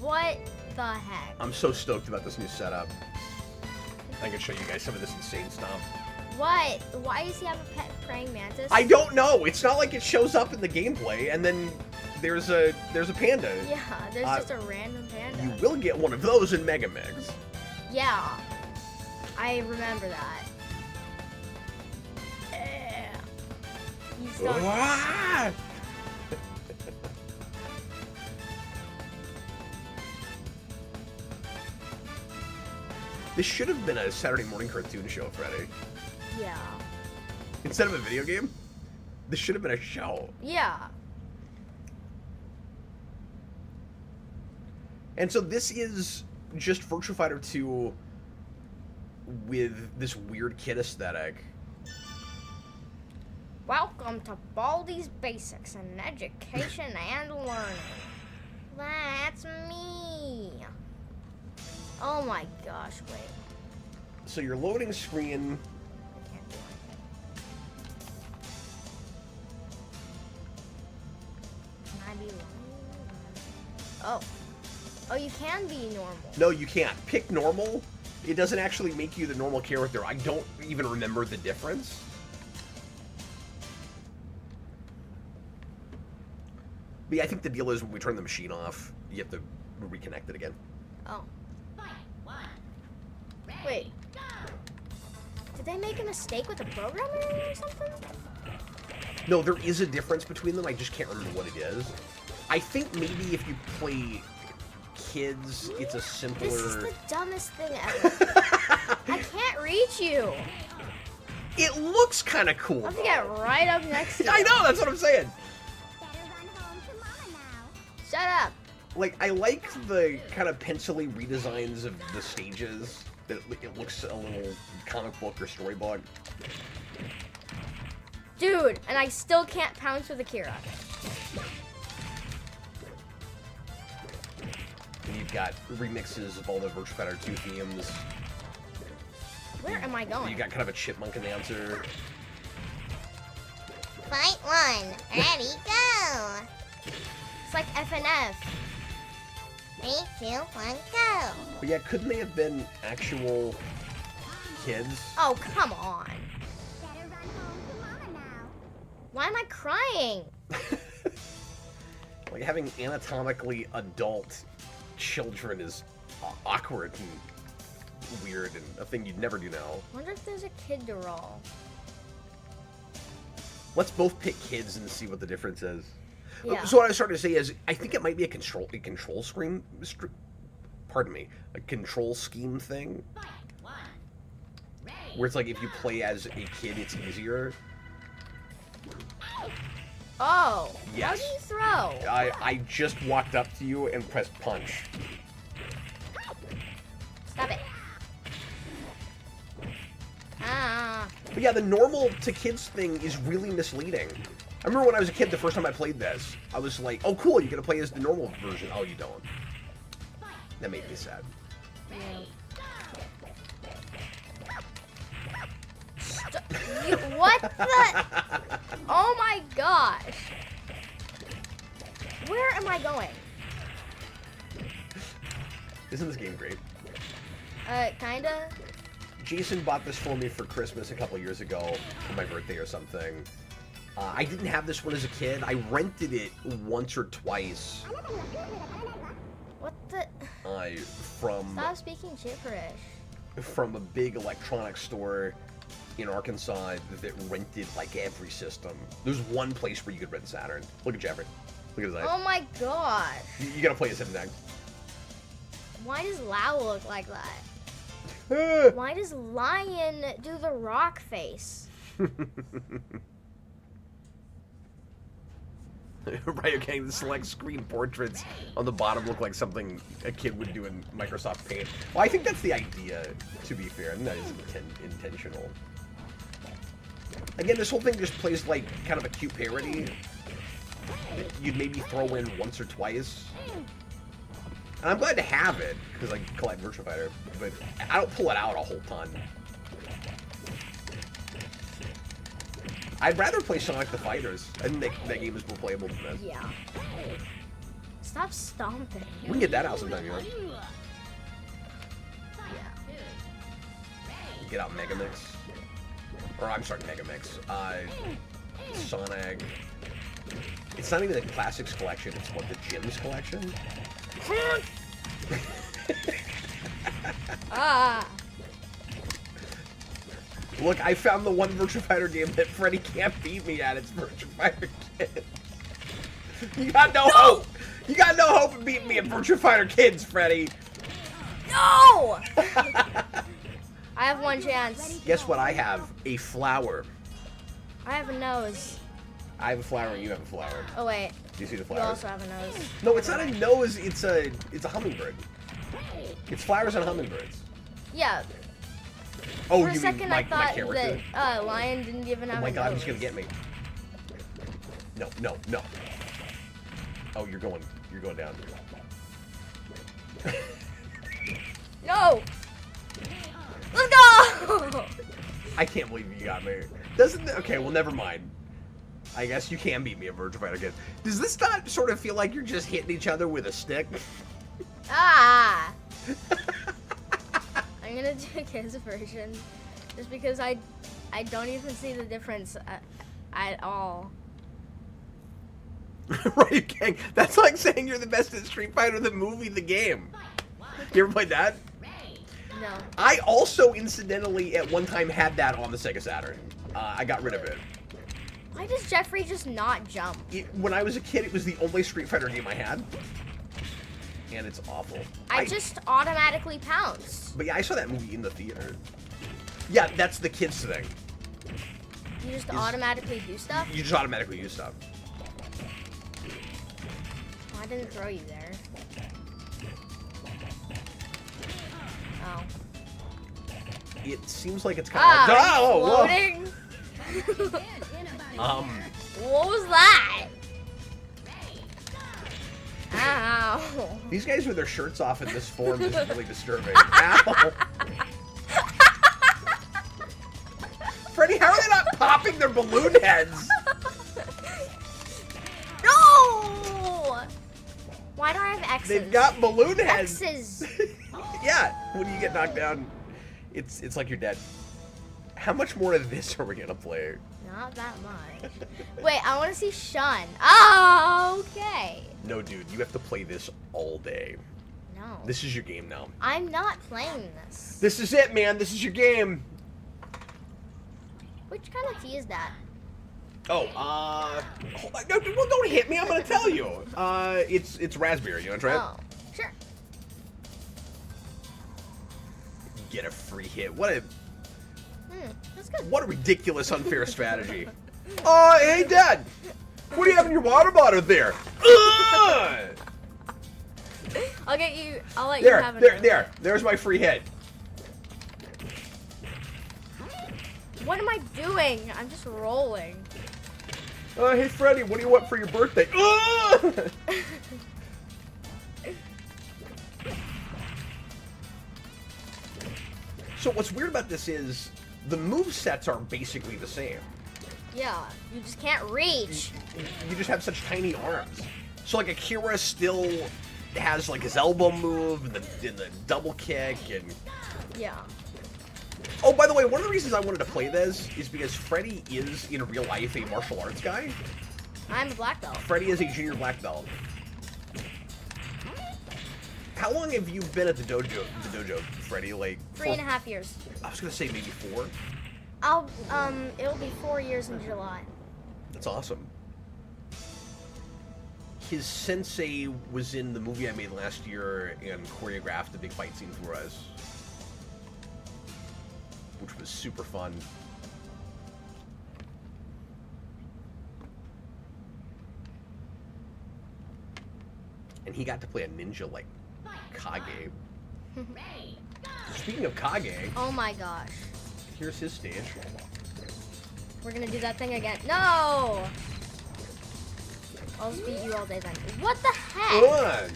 What the heck? I'm so stoked about this new setup. I can show you guys some of this insane stuff. What? Why does he have a pet praying mantis? I don't know. It's not like it shows up in the gameplay, and then there's a panda. Yeah, there's just a random panda. You will get one of those in Mega Mix. Yeah. I remember that. Yeah. He's so... Ah! This should have been a Saturday morning cartoon show, Freddy. Yeah. Instead of a video game, this should have been a show. Yeah. And so this is just Virtua Fighter 2 with this weird kid aesthetic. Welcome to Baldi's Basics in Education and Learning. That's me. Oh my gosh, wait. So your loading screen... I can't do anything. Can I be normal? Oh. Oh, you can be normal. No, you can't. Pick normal. It doesn't actually make you the normal character. I don't even remember the difference. But yeah, I think the deal is when we turn the machine off, you have to reconnect it again. Oh. Wait. Did they make a mistake with the programming or something? No, there is a difference between them. I just can't remember what it is. I think maybe if you play kids, it's a simpler... This is the dumbest thing ever. I can't reach you. It looks kind of cool, I have to get right up next to you. I know, that's what I'm saying. Shut up. Like, I like the kind of pencil-y redesigns of the stages. It looks a little comic book or storybook. Dude, and I still can't pounce with Akira. And you've got remixes of all the Virtua Fighter 2 themes. Where am I going? You got kind of a chipmunk announcer. Fight 1. Ready, go. It's like FNF. 3, 2, 1, go. But yeah, couldn't they have been actual kids? Oh, come on. Why am I crying? Like, having anatomically adult children is awkward and weird and a thing you'd never do now. I wonder if there's a kid to roll. Let's both pick kids and see what the difference is. Yeah. So what I was starting to say is, I think it might be a control scheme. Pardon me, a control scheme thing, where it's like if you play as a kid, it's easier. Oh, Yes. how do you throw? I just walked up to you and pressed punch. Stop it. Ah. But yeah, the normal to kids thing is really misleading. I remember when I was a kid, the first time I played this, I was like, oh cool, you get to play as the normal version. Oh, you don't. That made me sad. What the? Oh my gosh. Where am I going? Isn't this game great? Kinda. Jason bought this for me for Christmas a couple years ago, for my birthday or something. I didn't have this one as a kid. I rented it once or twice. What the? Stop speaking gibberish. From a big electronics store in Arkansas that rented like every system. There's one place where you could rent Saturn. Look at Jeffrey. Look at his eyes. Oh my gosh. You gotta play as him next. Why does Lao look like that? Why does Lion do the rock face? Right, okay, the select screen portraits on the bottom look like something a kid would do in Microsoft Paint. Well, I think that's the idea, to be fair, and that is intentional. Again, this whole thing just plays like kind of a cute parody that you'd maybe throw in once or twice. And I'm glad to have it, because I collect Virtua Fighter, but I don't pull it out a whole ton. I'd rather play Sonic the Fighters. I think that game is more playable than this. Yeah. Stop stomping. We can get that out sometime, you know? Yeah. Get out Mega Mix. Or, I'm sorry, Mega Mix. Sonic. It's not even the Classics collection, it's what, the Gems collection? Ah. Look, I found the one Virtua Fighter game that Freddy can't beat me at. It's Virtua Fighter Kids. You got no hope! You got no hope of beating me at Virtua Fighter Kids, Freddy! No! I have one chance. Guess what I have? A flower. I have a nose. I have a flower and you have a flower. Oh wait. Do you see the You flowers? also have a nose. No, it's not a nose, it's a hummingbird. It's flowers and hummingbirds. Yeah. Oh, For a you second mean my I character? thought that Lion didn't even have Oh my a god, nose. he's gonna get me. No, no, no. Oh, you're going down. No! Let's go! I can't believe you got me. Doesn't, okay, well, never mind. I guess you can beat me at Virtua Fighter Kids. Does this not sort of feel like you're just hitting each other with a stick? Ah! I'm gonna do a kids version, just because I don't even see the difference at all. Right, gang. That's like saying you're the best at Street Fighter, the movie, the game. You ever played that? No. I also, incidentally, at one time had that on the Sega Saturn. I got rid of it. Why does Jeffrey just not jump? When I was a kid, it was the only Street Fighter game I had. And it's awful. I just automatically pounce. But yeah, I saw that movie in the theater. Yeah, that's the kids thing. You just automatically do stuff? You just automatically use stuff. Oh, I didn't throw you there. Oh. It seems like it's kind of floating. What was that? Ow. These guys with their shirts off in this form is really disturbing. Ow. Freddy, how are they not popping their balloon heads? No! Why do I have X's? They've got balloon heads. X's. Yeah, when you get knocked down, it's like you're dead. How much more of this are we gonna play? Not that much. Wait, I want to see Shun. Oh, okay. No, dude, you have to play this all day. No. This is your game now. I'm not playing this. This is it, man. This is your game. Which kind of tea is that? Oh, hold on. No, well, don't hit me. I'm gonna tell you. It's raspberry. You wanna try it? Oh, sure. Get a free hit. What a That's good. what a ridiculous, unfair strategy. Hey, Dad. What do you have in your water bottle there? I'll get you. I'll let you have it. There's my free hit. What am I doing? I'm just rolling. Hey, Freddy, what do you want for your birthday? So what's weird about this is the movesets are basically the same. Yeah, you just can't reach. You just have such tiny arms. So like Akira still has like his elbow move and the double kick and... Yeah. Oh, by the way, one of the reasons I wanted to play this is because Freddy is, in real life, a martial arts guy. I'm a black belt. Freddy is a junior black belt. How long have you been at the dojo, Freddy? Like 3.5 years. I was gonna say maybe 4. It'll be 4 years in July. That's awesome. His sensei was in the movie I made last year and choreographed a big fight scene for us, which was super fun. And he got to play a ninja like Kage. Speaking of Kage, Oh my gosh. here's his stage. We're gonna do that thing again. No! I'll just beat you all day then. What the heck? Good.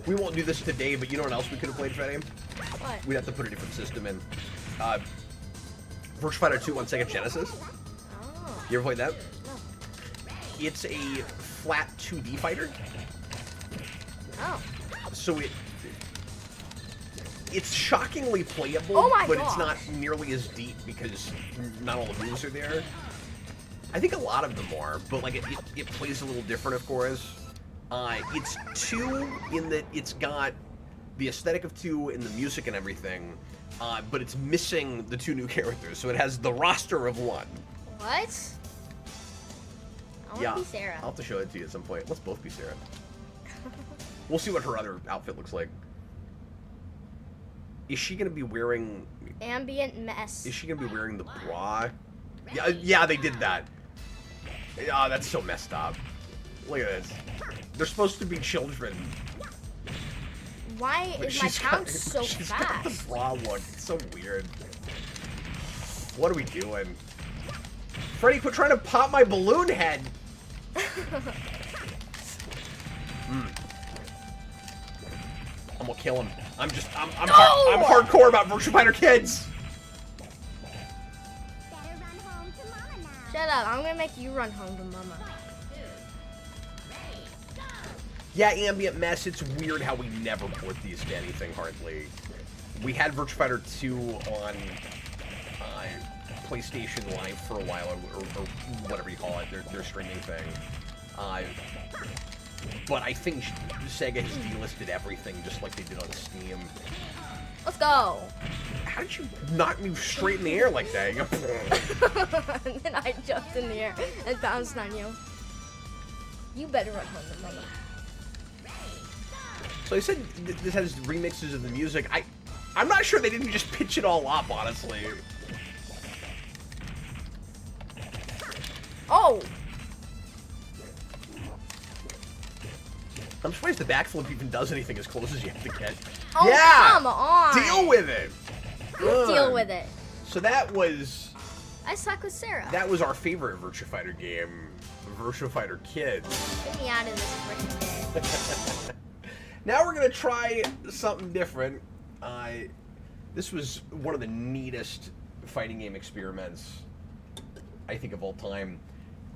We won't do this today, but you know what else we could have played, Freddy? What? We'd have to put a different system in. Virtua Fighter 2 on Sega Genesis. Oh. You ever played that? No. It's a flat 2D fighter. Oh. So it's shockingly playable, Oh my but gosh. it's not nearly as deep because not all the moves are there. I think a lot of them are, but like it plays a little different, of course. It's 2 in that it's got the aesthetic of 2 and the music and everything, but it's missing the 2 new characters. So it has the roster of 1. What? I want to be Sarah. I'll have to show it to you at some point. Let's both be Sarah. We'll see what her other outfit looks like. Is she gonna be wearing? Ambient mess. Is she gonna be wearing the bra? Yeah, they did that. Oh, that's so messed up. Look at this. They're supposed to be children. Why But is my count so she's got the fast? bra look. It's so weird. What are we doing? Freddy, quit trying to pop my balloon head. I'm gonna kill him. I'm hardcore about Virtua Fighter Kids. Shut up. I'm gonna make you run home to mama. Yeah, Ambient Mess, it's weird how we never port these to anything, hardly. We had Virtua Fighter 2 on PlayStation Live for a while, or whatever you call it, their streaming thing. But I think Sega has delisted everything just like they did on Steam. Let's go. How did you knock me straight in the air like that? And then I jumped in the air and bounced on you. You better run home to mama. So I said this has remixes of the music. I'm not sure they didn't just pitch it all up, honestly. Oh! I'm surprised the backflip even does anything as close as you have to get. Oh, yeah! come on! Deal with it! You deal with it. So that was... I suck with Sarah. That was our favorite Virtua Fighter game, Virtua Fighter Kids. Get me out of this freaking game. Now we're gonna try something different. This was one of the neatest fighting game experiments, I think, of all time.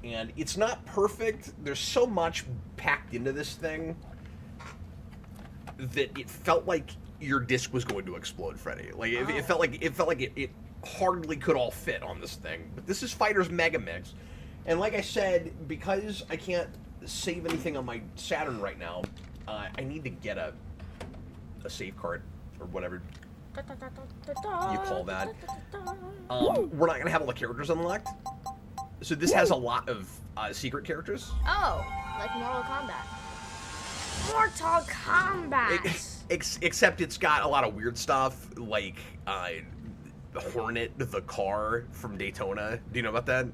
And it's not perfect. There's so much packed into this thing that it felt like your disc was going to explode, Freddy. Like it felt like it hardly could all fit on this thing. But this is Fighter's Mega Mix, and like I said, because I can't save anything on my Saturn right now, I need to get a save card or whatever you call that. We're not gonna have all the characters unlocked. So this has a lot of secret characters. Oh, like Mortal Kombat. Mortal Kombat! Except it's got a lot of weird stuff, like Hornet, the car from Daytona. Do you know about that?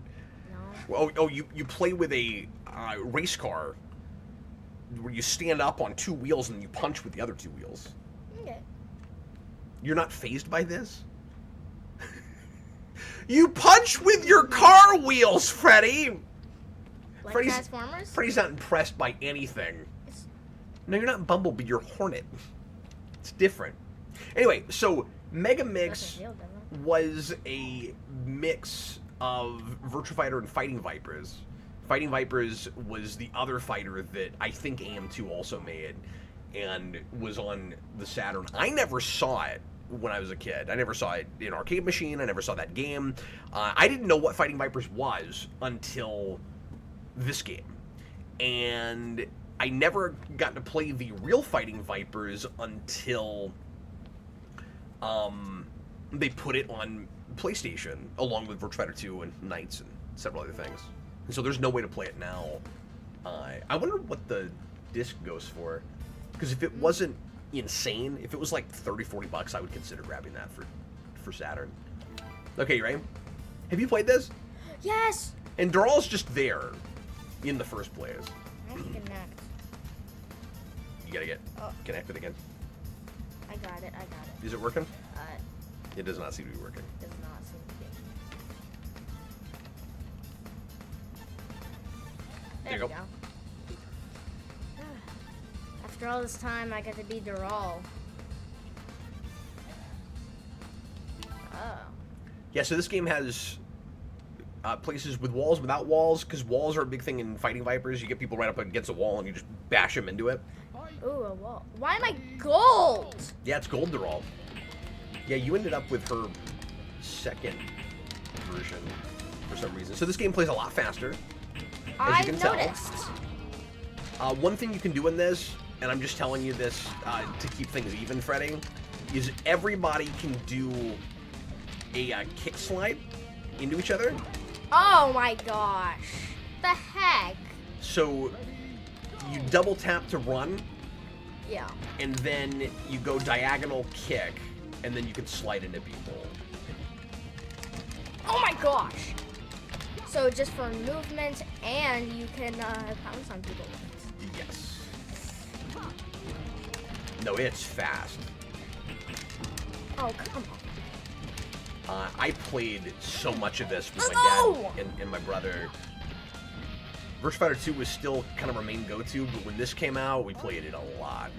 No. Oh, you play with a race car where you stand up on two wheels and you punch with the other two wheels. Okay. You're not fazed by this? You punch with your car wheels, Freddy! Like Freddy's, Transformers? Freddy's not impressed by anything. No, you're not Bumblebee, you're Hornet. It's different. Anyway, so Mega Mix was a mix of Virtua Fighter and Fighting Vipers. Fighting Vipers was the other fighter that I think AM2 also made and was on the Saturn. I never saw it when I was a kid. I never saw it in arcade machine. I never saw that game. I didn't know what Fighting Vipers was until this game. And I never got to play the real Fighting Vipers until they put it on PlayStation, along with Virtua Fighter 2 and Knights and several other things. And so there's no way to play it now. I wonder what the disc goes for. Because if it wasn't insane, if it was like 30-40 bucks, I would consider grabbing that for Saturn. Okay, you ready? Have you played this? Yes! And Dural's just there in the first place. I can connect. You gotta get connected again. I got it. Is it working? It It does not seem to be working. does not seem to be. There we go. After all this time, I got to be Dural. Oh. Yeah, so this game has places with walls, without walls, because walls are a big thing in Fighting Vipers. You get people right up against a wall and you just bash them into it. Ooh, a wall. Why am I gold? Yeah, it's gold Dural. Yeah, you ended up with her second version for some reason. So this game plays a lot faster, as you can tell. Noticed. One thing you can do in this, and I'm just telling you this to keep things even, Freddy, is everybody can do a kick slide into each other. Oh my gosh. The heck? So you double tap to run, Yeah. and then you go diagonal kick, and then you can slide into people. Oh my gosh. So just for movement, and you can pounce on people with it. Yes. No, it's fast. Oh, come on. I played so much of this with Let's my go! dad and my brother. Virtua Fighter 2 was still kind of our main go-to, but when this came out, we played it a lot.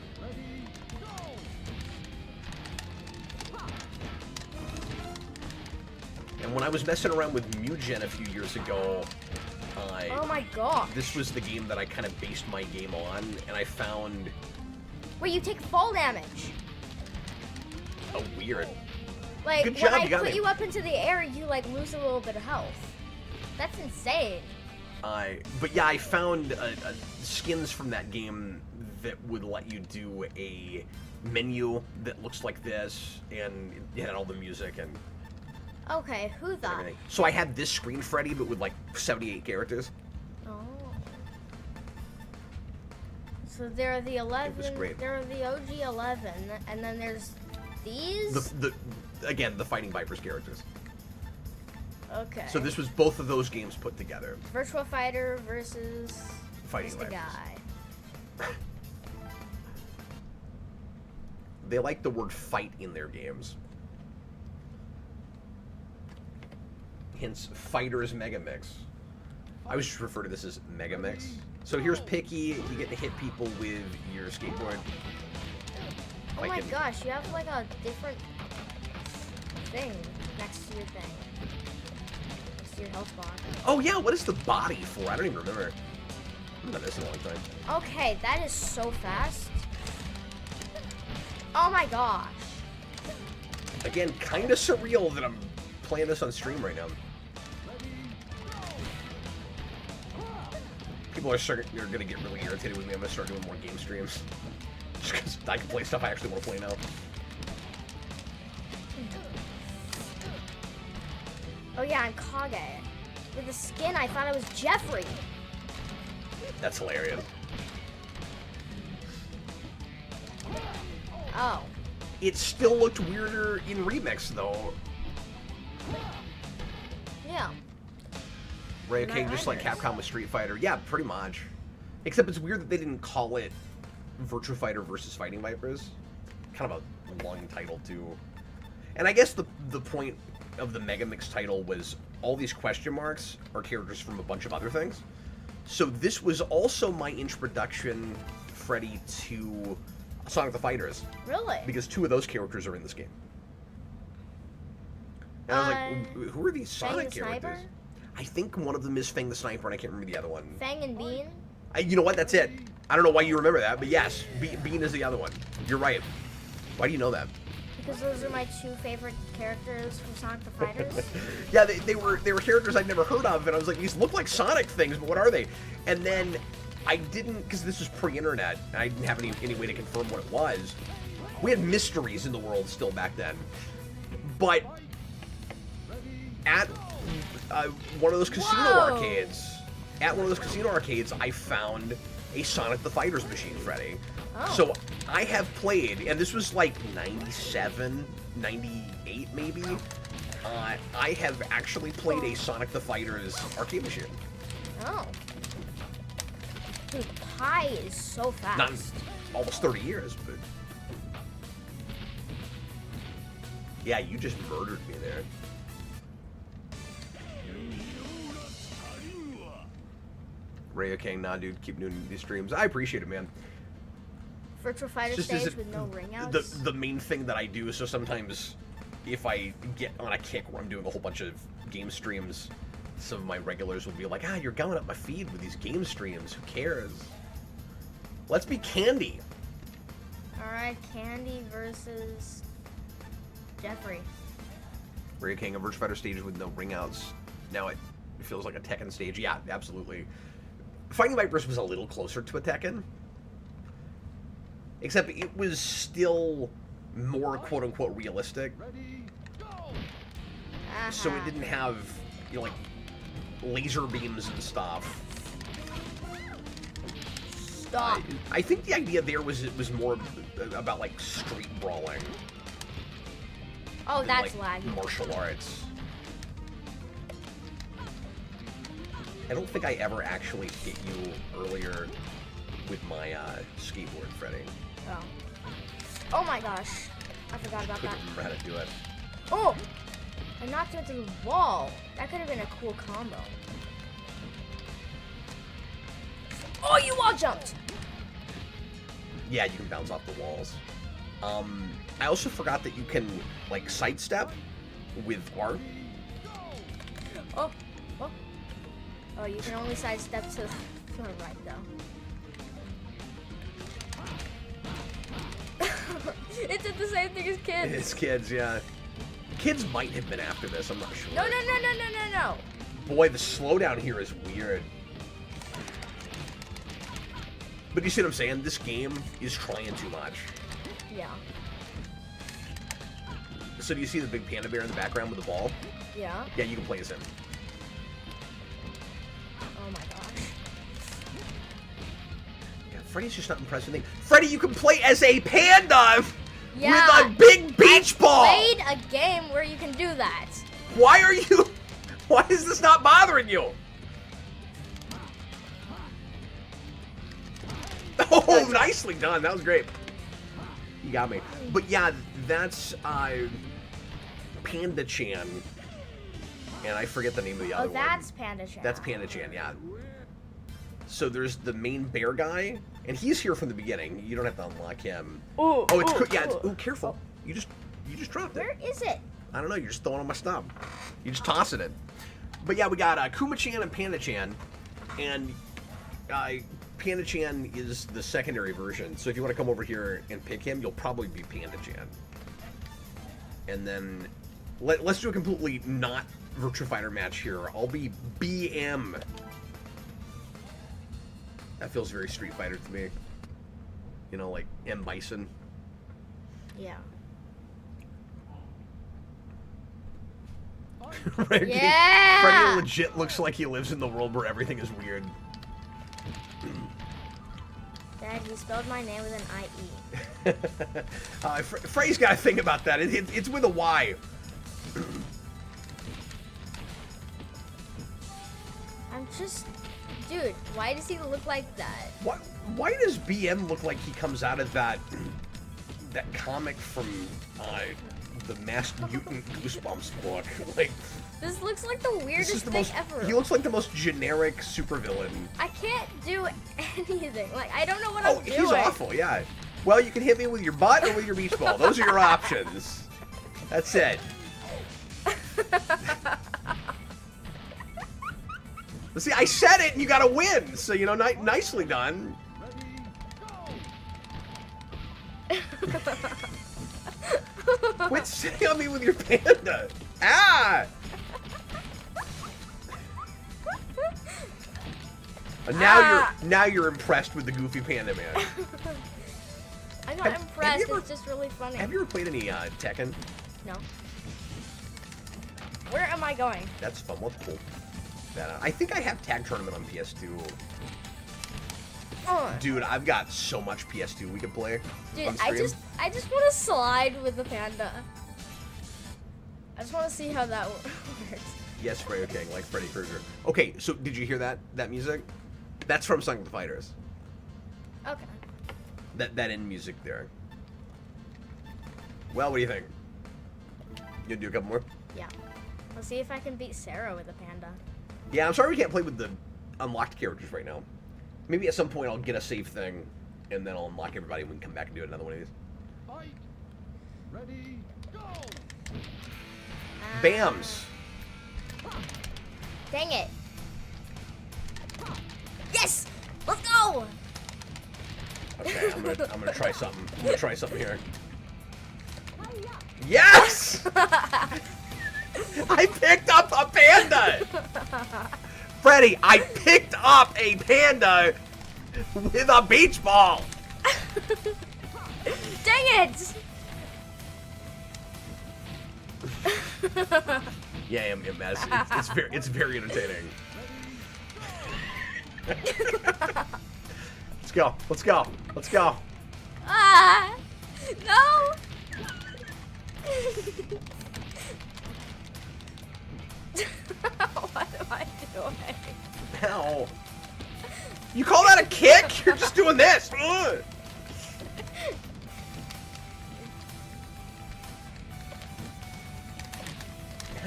And when I was messing around with Mugen a few years ago, Oh my gosh. this was the game that I kind of based my game on, and I found Wait, you take fall damage. a weird. Like, Good job, when I you got put me. you up into the air, you, like, lose a little bit of health. That's insane. But yeah, I found skins from that game that would let you do a menu that looks like this, and it had all the music and Okay, who thought? everything. So I had this screen Freddy, but with like 78 characters. Oh. So there are the 11. was great. There are the OG 11, and then there's these. Again, the Fighting Vipers characters. Okay. So this was both of those games put together. Virtua Fighter versus Fighting the Vipers. guy. They like the word fight in their games. Hence, Fighters Mega Mix. I always just refer to this as Mega Mix. So here's Picky. You get to hit people with your skateboard. Oh Like my in- gosh, you have like a different thing next to your thing. Next to your health bar. Oh yeah, what is the body for? I don't even remember. I haven't done this in a long time. Okay, that is so fast. Oh my gosh. Again, kind of surreal that I'm playing this on stream right now. People are going to get really irritated with me. I'm going to start doing more game streams. Just because I can play stuff I actually want to play now. Oh yeah, I'm Kage. With the skin, I thought I was Jeffrey. That's hilarious. Oh. It still looked weirder in Remix, though. Yeah. Ray King, just like Capcom with Street Fighter. Yeah, pretty much. Except it's weird that they didn't call it Virtua Fighter versus Fighting Vipers. Kind of a long title, too. And I guess the point of the Mega Mix title was all these question marks are characters from a bunch of other things. So this was also my introduction, Freddy, to Sonic the Fighters. Really? Because 2 of those characters are in this game. And I was like, who are these Fang Sonic the characters? Sniper? I think one of them is Fang the Sniper, and I can't remember the other one. Fang and Bean? You know what? That's it. I don't know why you remember that, but yes, Bean is the other one. You're right. Why do you know that? Because those are my 2 favorite characters from Sonic the Fighters. Yeah, they were characters I'd never heard of, and I was like, these look like Sonic things, but what are they? And then I didn't, because this was pre-internet, and I didn't have any way to confirm what it was. We had mysteries in the world still back then. But at one of those casino arcades, I found a Sonic the Fighters machine, Freddy. Oh. So I have played, and this was like 97, 98 maybe. I have actually played a Sonic the Fighters arcade machine. Oh. Dude, Pi is so fast. Not in almost 30 years, but... Yeah, you just murdered me there. Raya King, nah, dude, keep doing these streams. I appreciate it, man. Virtua Fighter Just stage with no ring outs. the main thing that I do, so sometimes if I get on a kick where I'm doing a whole bunch of game streams, some of my regulars will be like, you're going up my feed with these game streams, who cares? Let's be Candy. Alright, Candy versus Jeffrey. Raya King, a Virtua Fighter stage with no ring outs. Now it feels like a Tekken stage. Yeah, absolutely. Fighting Vipers was a little closer to a Tekken. Except it was still more quote-unquote realistic. So it didn't have, like, laser beams and stuff. Stop. I think the idea there was it was more about, like, street brawling. Oh, than, that's like, laggy. martial arts. I don't think I ever actually hit you earlier with my skateboard, Freddy. Oh. Oh my gosh. I forgot about that. Couldn't remember how to do it. Oh! I knocked him into the wall. That could have been a cool combo. Oh, you wall jumped! Yeah, you can bounce off the walls. I also forgot that you can, like, sidestep with R. Oh. Oh. Oh, you can only sidestep to the right, though. It did the same thing as kids. It's kids, yeah. Kids might have been after this, I'm not sure. No, no, no, no, no, no, no. Boy, the slowdown here is weird. But you see what I'm saying? This game is trying too much. Yeah. So do you see the big panda bear in the background with the ball? Yeah. Yeah, you can play as him. Oh my gosh. Yeah, Freddy's just not impressed with me. Freddy, you can play as a panda Yeah. with a big beach ball. Played a game where you can do that. Why are you? Why is this not bothering you? Oh, nicely done. That was great. You got me. But yeah, that's Panda Chan. And I forget the name of the other one. Oh, that's Panda Chan. That's Panda Chan, yeah. So there's the main bear guy, and he's here from the beginning. You don't have to unlock him. Ooh, Oh, it's ooh, yeah. ooh. Ooh, careful. You just dropped it. Where is it? I don't know. You're just throwing on my stump. You just tossing it. But yeah, we got Kuma-chan and Panda-chan, and Panda-chan is the secondary version. So if you want to come over here and pick him, you'll probably be Panda-chan. And then let's do a completely not Virtua Fighter match here. I'll be BM. That feels very Street Fighter to me. You know, like M. Bison. Yeah. Freddy, Yeah! Freddy legit looks like he lives in the world where everything is weird. Dad, you spelled my name with an I-E. Freddy's got to think about that. It's with a Y. I'm just... Dude, why does he look like that? Why does BM look like he comes out of that comic from the Masked Mutant Goosebumps book? Like, This looks like the weirdest thing ever. He looks like the most generic supervillain. I can't do anything. Like, I don't know what I'm doing. Oh, he's awful, yeah. Well, you can hit me with your butt or with your beach ball. Those are your options. That's it. See, I said it and you gotta win. So, you know, nicely done. Quit sitting on me with your panda. Ah! And now you're impressed with the goofy panda man. I'm not impressed. It's just really funny. Have you ever played any Tekken? No. Where am I going? That's fun. What's cool? I think I have Tag Tournament on PS2. Dude, I've got so much PS2 we could play. Dude, I just want to slide with the panda. I just want to see how that works. Yes, Freyo King, like Freddy Krueger. Okay, so did you hear that music? That's from Sonic the Fighters. Okay. That end music there. Well, what do you think? You gonna do a couple more? Yeah. Let's see if I can beat Sarah with a panda. Yeah, I'm sorry we can't play with the unlocked characters right now. Maybe at some point I'll get a save thing, and then I'll unlock everybody and we can come back and do another one of these. Fight. Ready, go! Bams! Dang it. Yes! Let's go! Okay, I'm gonna try something. I'm gonna try something here. Yes! I picked up a panda! Freddy, I picked up a panda with a beach ball! Dang it! Yeah, it's very entertaining. Let's go. Let's go. Let's go. Ah! No! What am I doing? Ow. You call that a kick? You're just doing this. Ugh.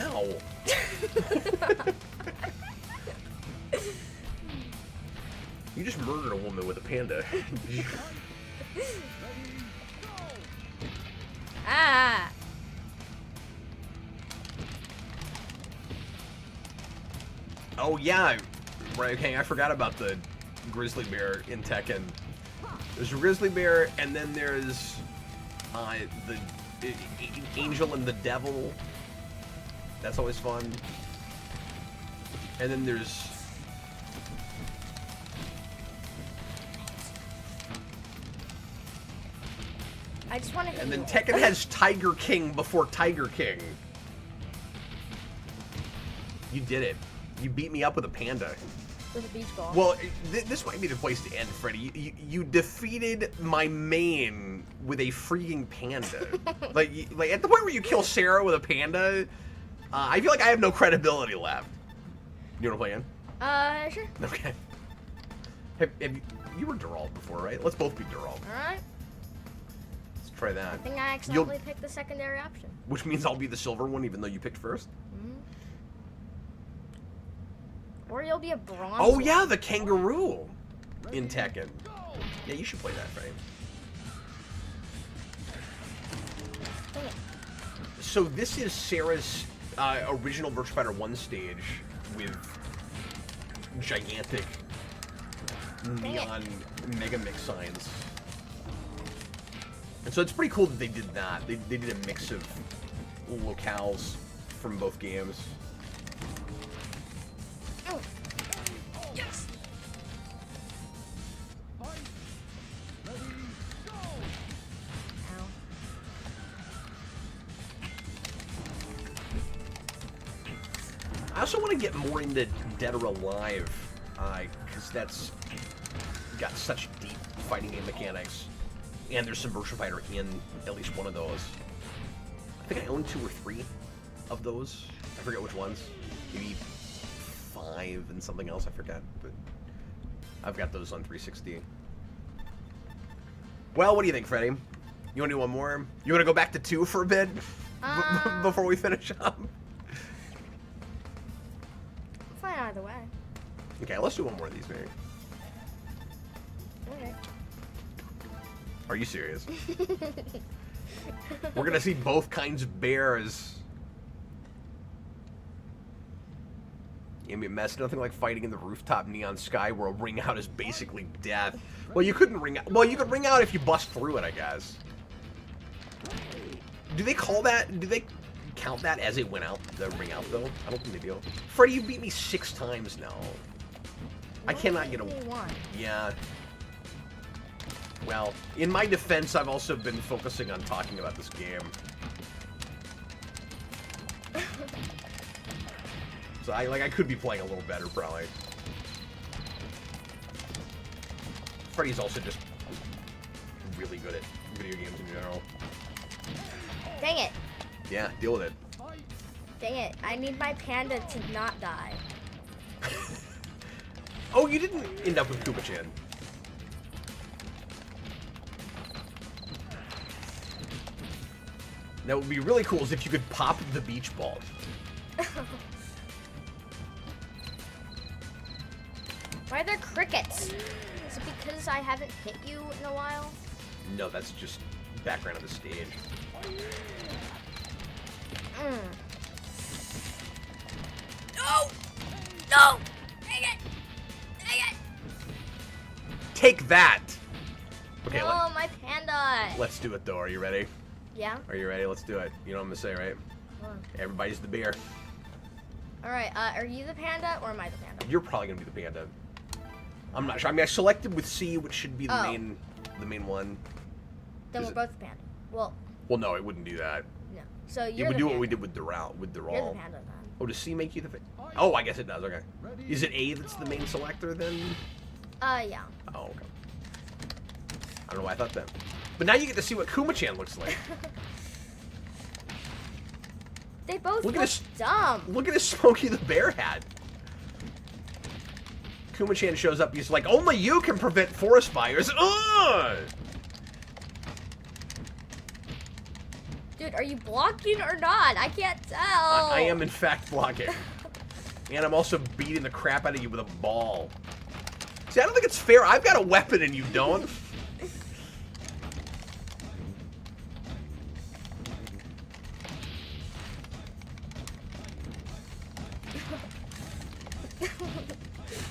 Ow. You just murdered a woman with a panda. Ah! Oh yeah, right. Okay, I forgot about the grizzly bear in Tekken. There's a grizzly bear, and then there's the angel and the devil. That's always fun. And then there's I just want to hit And then you. Tekken has Tiger King before Tiger King. You did it. You beat me up with a panda. With a beach ball. Well, this might be the place to end, Freddy. You defeated my main with a freaking panda. like at the point where you kill Sarah with a panda, I feel like I have no credibility left. You want to play in? Sure. Okay. You were Geralt before, right? Let's both be Geralt. Alright. Let's try that. I think I accidentally picked the secondary option. Which means I'll be the silver one, even though you picked first. Or you'll be a bronze Oh one. yeah, the kangaroo in Tekken. Yeah, you should play that, Freddy. Dang it. So this is Sarah's original Virtua Fighter 1 stage with gigantic neon Mega Mix signs. And so it's pretty cool that they did that. They did a mix of locales from both games. Oh. Yes. Fight. Ready, go! Ow. I also want to get more into Dead or Alive, because that's got such deep fighting game mechanics. And there's some Virtua Fighter in at least one of those. I think I own 2 or 3 of those. I forget which ones. Maybe 5 and something else, I forget. But I've got those on 360. Well, what do you think, Freddy? You want to do one more? You want to go back to 2 for a bit? Before we finish up? Fine either way. Okay, let's do one more of these, maybe. Okay. Are you serious? We're gonna see both kinds of bears. I mean, mess, nothing like fighting in the rooftop neon sky where a ring out is basically death. Well, you couldn't ring out. Well, you could ring out if you bust through it, I guess. Do they call that? Do they count that as it went out? The ring out, though? I don't think they do. Freddy, you beat me 6 times now. I cannot get a. One. Yeah. Well, in my defense, I've also been focusing on talking about this game. So I could be playing a little better, probably. Freddy's also just really good at video games in general. Dang it. Yeah, deal with it. Dang it. I need my panda to not die. Oh, you didn't end up with Kuma-chan. That would be really cool is if you could pop the beach ball. Why are there crickets? Is it because I haven't hit you in a while? No, that's just background of the stage. No! No! Dang it! Dang it! Take that! Okay, No, my panda! let's do it though. Are you ready? Yeah? Are you ready? Let's do it. You know what I'm gonna say, right? Everybody's the bear. Alright, are you the panda or am I the panda? You're probably gonna be the panda. I'm not sure. I mean, I selected with C, which should be the main one. Then Is we're it- both the panda. Well, Well, no, it wouldn't do that. no. So It you're would the do panda. what we did with Doral. You're the panda then. Oh, does C make you the? Oh, I guess it does. Okay. Is it A that's the main selector then? Yeah. Oh, okay. I don't know why I thought that. But now you get to see what Kuma-chan looks like. They both Look look at this- dumb. Look at his Smokey the Bear hat. Kuma-chan shows up. He's like, only you can prevent forest fires. Ugh! Dude, are you blocking or not? I can't tell. I am, in fact, blocking. And I'm also beating the crap out of you with a ball. See, I don't think it's fair. I've got a weapon and you don't.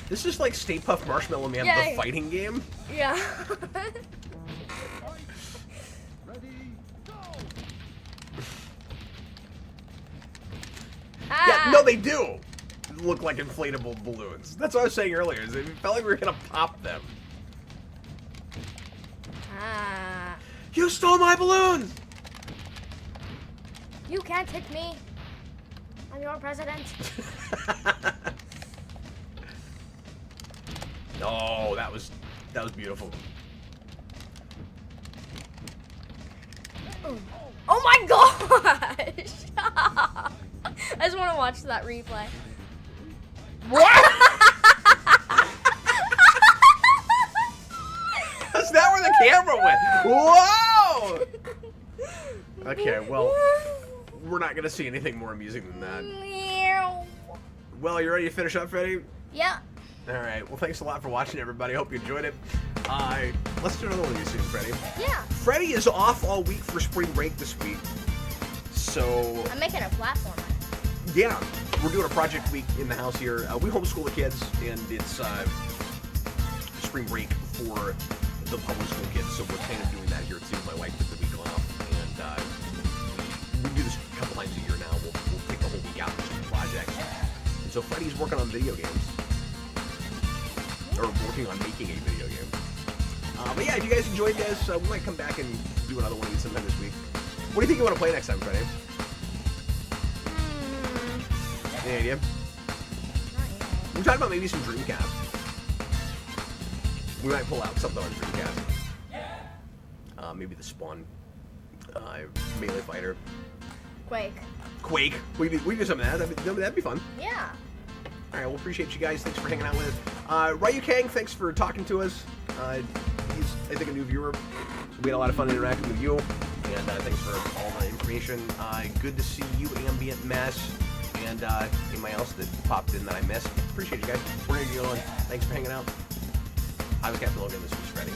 This is like Stay Puft Marshmallow Man, Yeah. the fighting game. Yeah. Ready, go! Yeah, no, they do look like inflatable balloons. That's what I was saying earlier. Is it felt like we were gonna pop them. You stole my balloon! You can't hit me. I'm your president. Oh, that was beautiful. Oh my gosh! I just want to watch that replay. What? Is that where the camera went? Whoa! Okay, well, we're not gonna see anything more amusing than that. Well, you ready to finish up, Freddy? Yeah. All right. Well, thanks a lot for watching, everybody. Hope you enjoyed it. Let's do another one of you soon, Freddy. Yeah. Freddy is off all week for spring break this week, so I'm making a platformer. yeah, we're doing a project week in the house here. We homeschool the kids, and it's spring break for the public school kids, so we're kind of doing that here too. My wife took the week off, and we do this a couple times a year now. We'll take the whole week out for some projects. And so Freddy's working on video games, or working on making a video game. But yeah, if you guys enjoyed this, we might come back and do another one of these sometime this week. What do you think you want to play next time, Freddy? Any idea? We're talking about maybe some Dreamcast. We might pull out something on Dreamcast. Maybe the Spawn Melee Fighter. Quake. Quake. We do some of that. That'd be fun. Yeah. All right, well, appreciate you guys. Thanks for hanging out with us. Ryu Kang, thanks for talking to us. He's, I think, a new viewer. So we had a lot of fun interacting with you. And thanks for all the information. Good to see you, Ambient Mess. And anybody else that popped in that I missed. Appreciate you guys. We're going to get on. Thanks for hanging out. I was Captain Logan. This was Freddy.